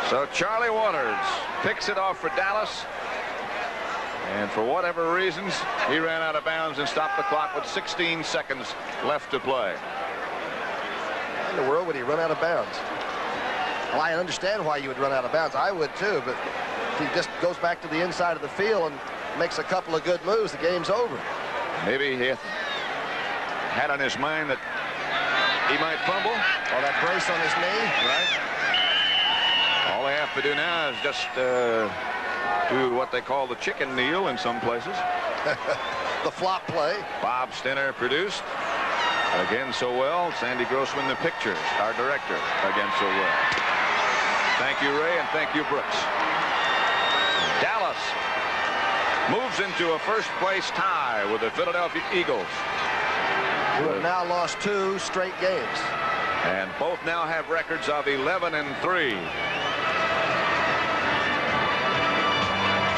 So Charlie Waters picks it off for Dallas. And for whatever reasons, he ran out of bounds and stopped the clock with 16 seconds left to play. Why in the world would he run out of bounds? Well, I understand why you would run out of bounds. I would too, but if he just goes back to the inside of the field and makes a couple of good moves, the game's over. Maybe he had on his mind that he might fumble. Or that brace on his knee. Right. All they have to do now is just do what they call the chicken kneel in some places. The flop play. Bob Stinner produced. Again so well. Sandy Grossman the picture. Our director. Again so well. Thank you, Ray, and thank you, Brooks. Dallas moves into a first-place tie with the Philadelphia Eagles. Who have now lost 2 straight games. And both now have records of 11-3.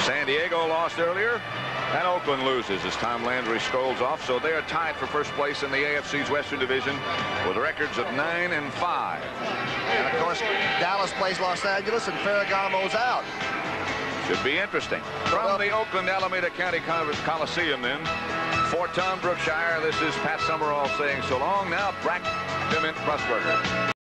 San Diego lost earlier, and Oakland loses as Tom Landry strolls off. So they are tied for first place in the AFC's Western Division with records of 9-5. And of course, Dallas plays Los Angeles, and Ferragamo's out. Should be interesting. From the Oakland Alameda County Coliseum, then, for Tom Brookshire, this is Pat Summerall saying so long. Now, Brack Dement Pressburger.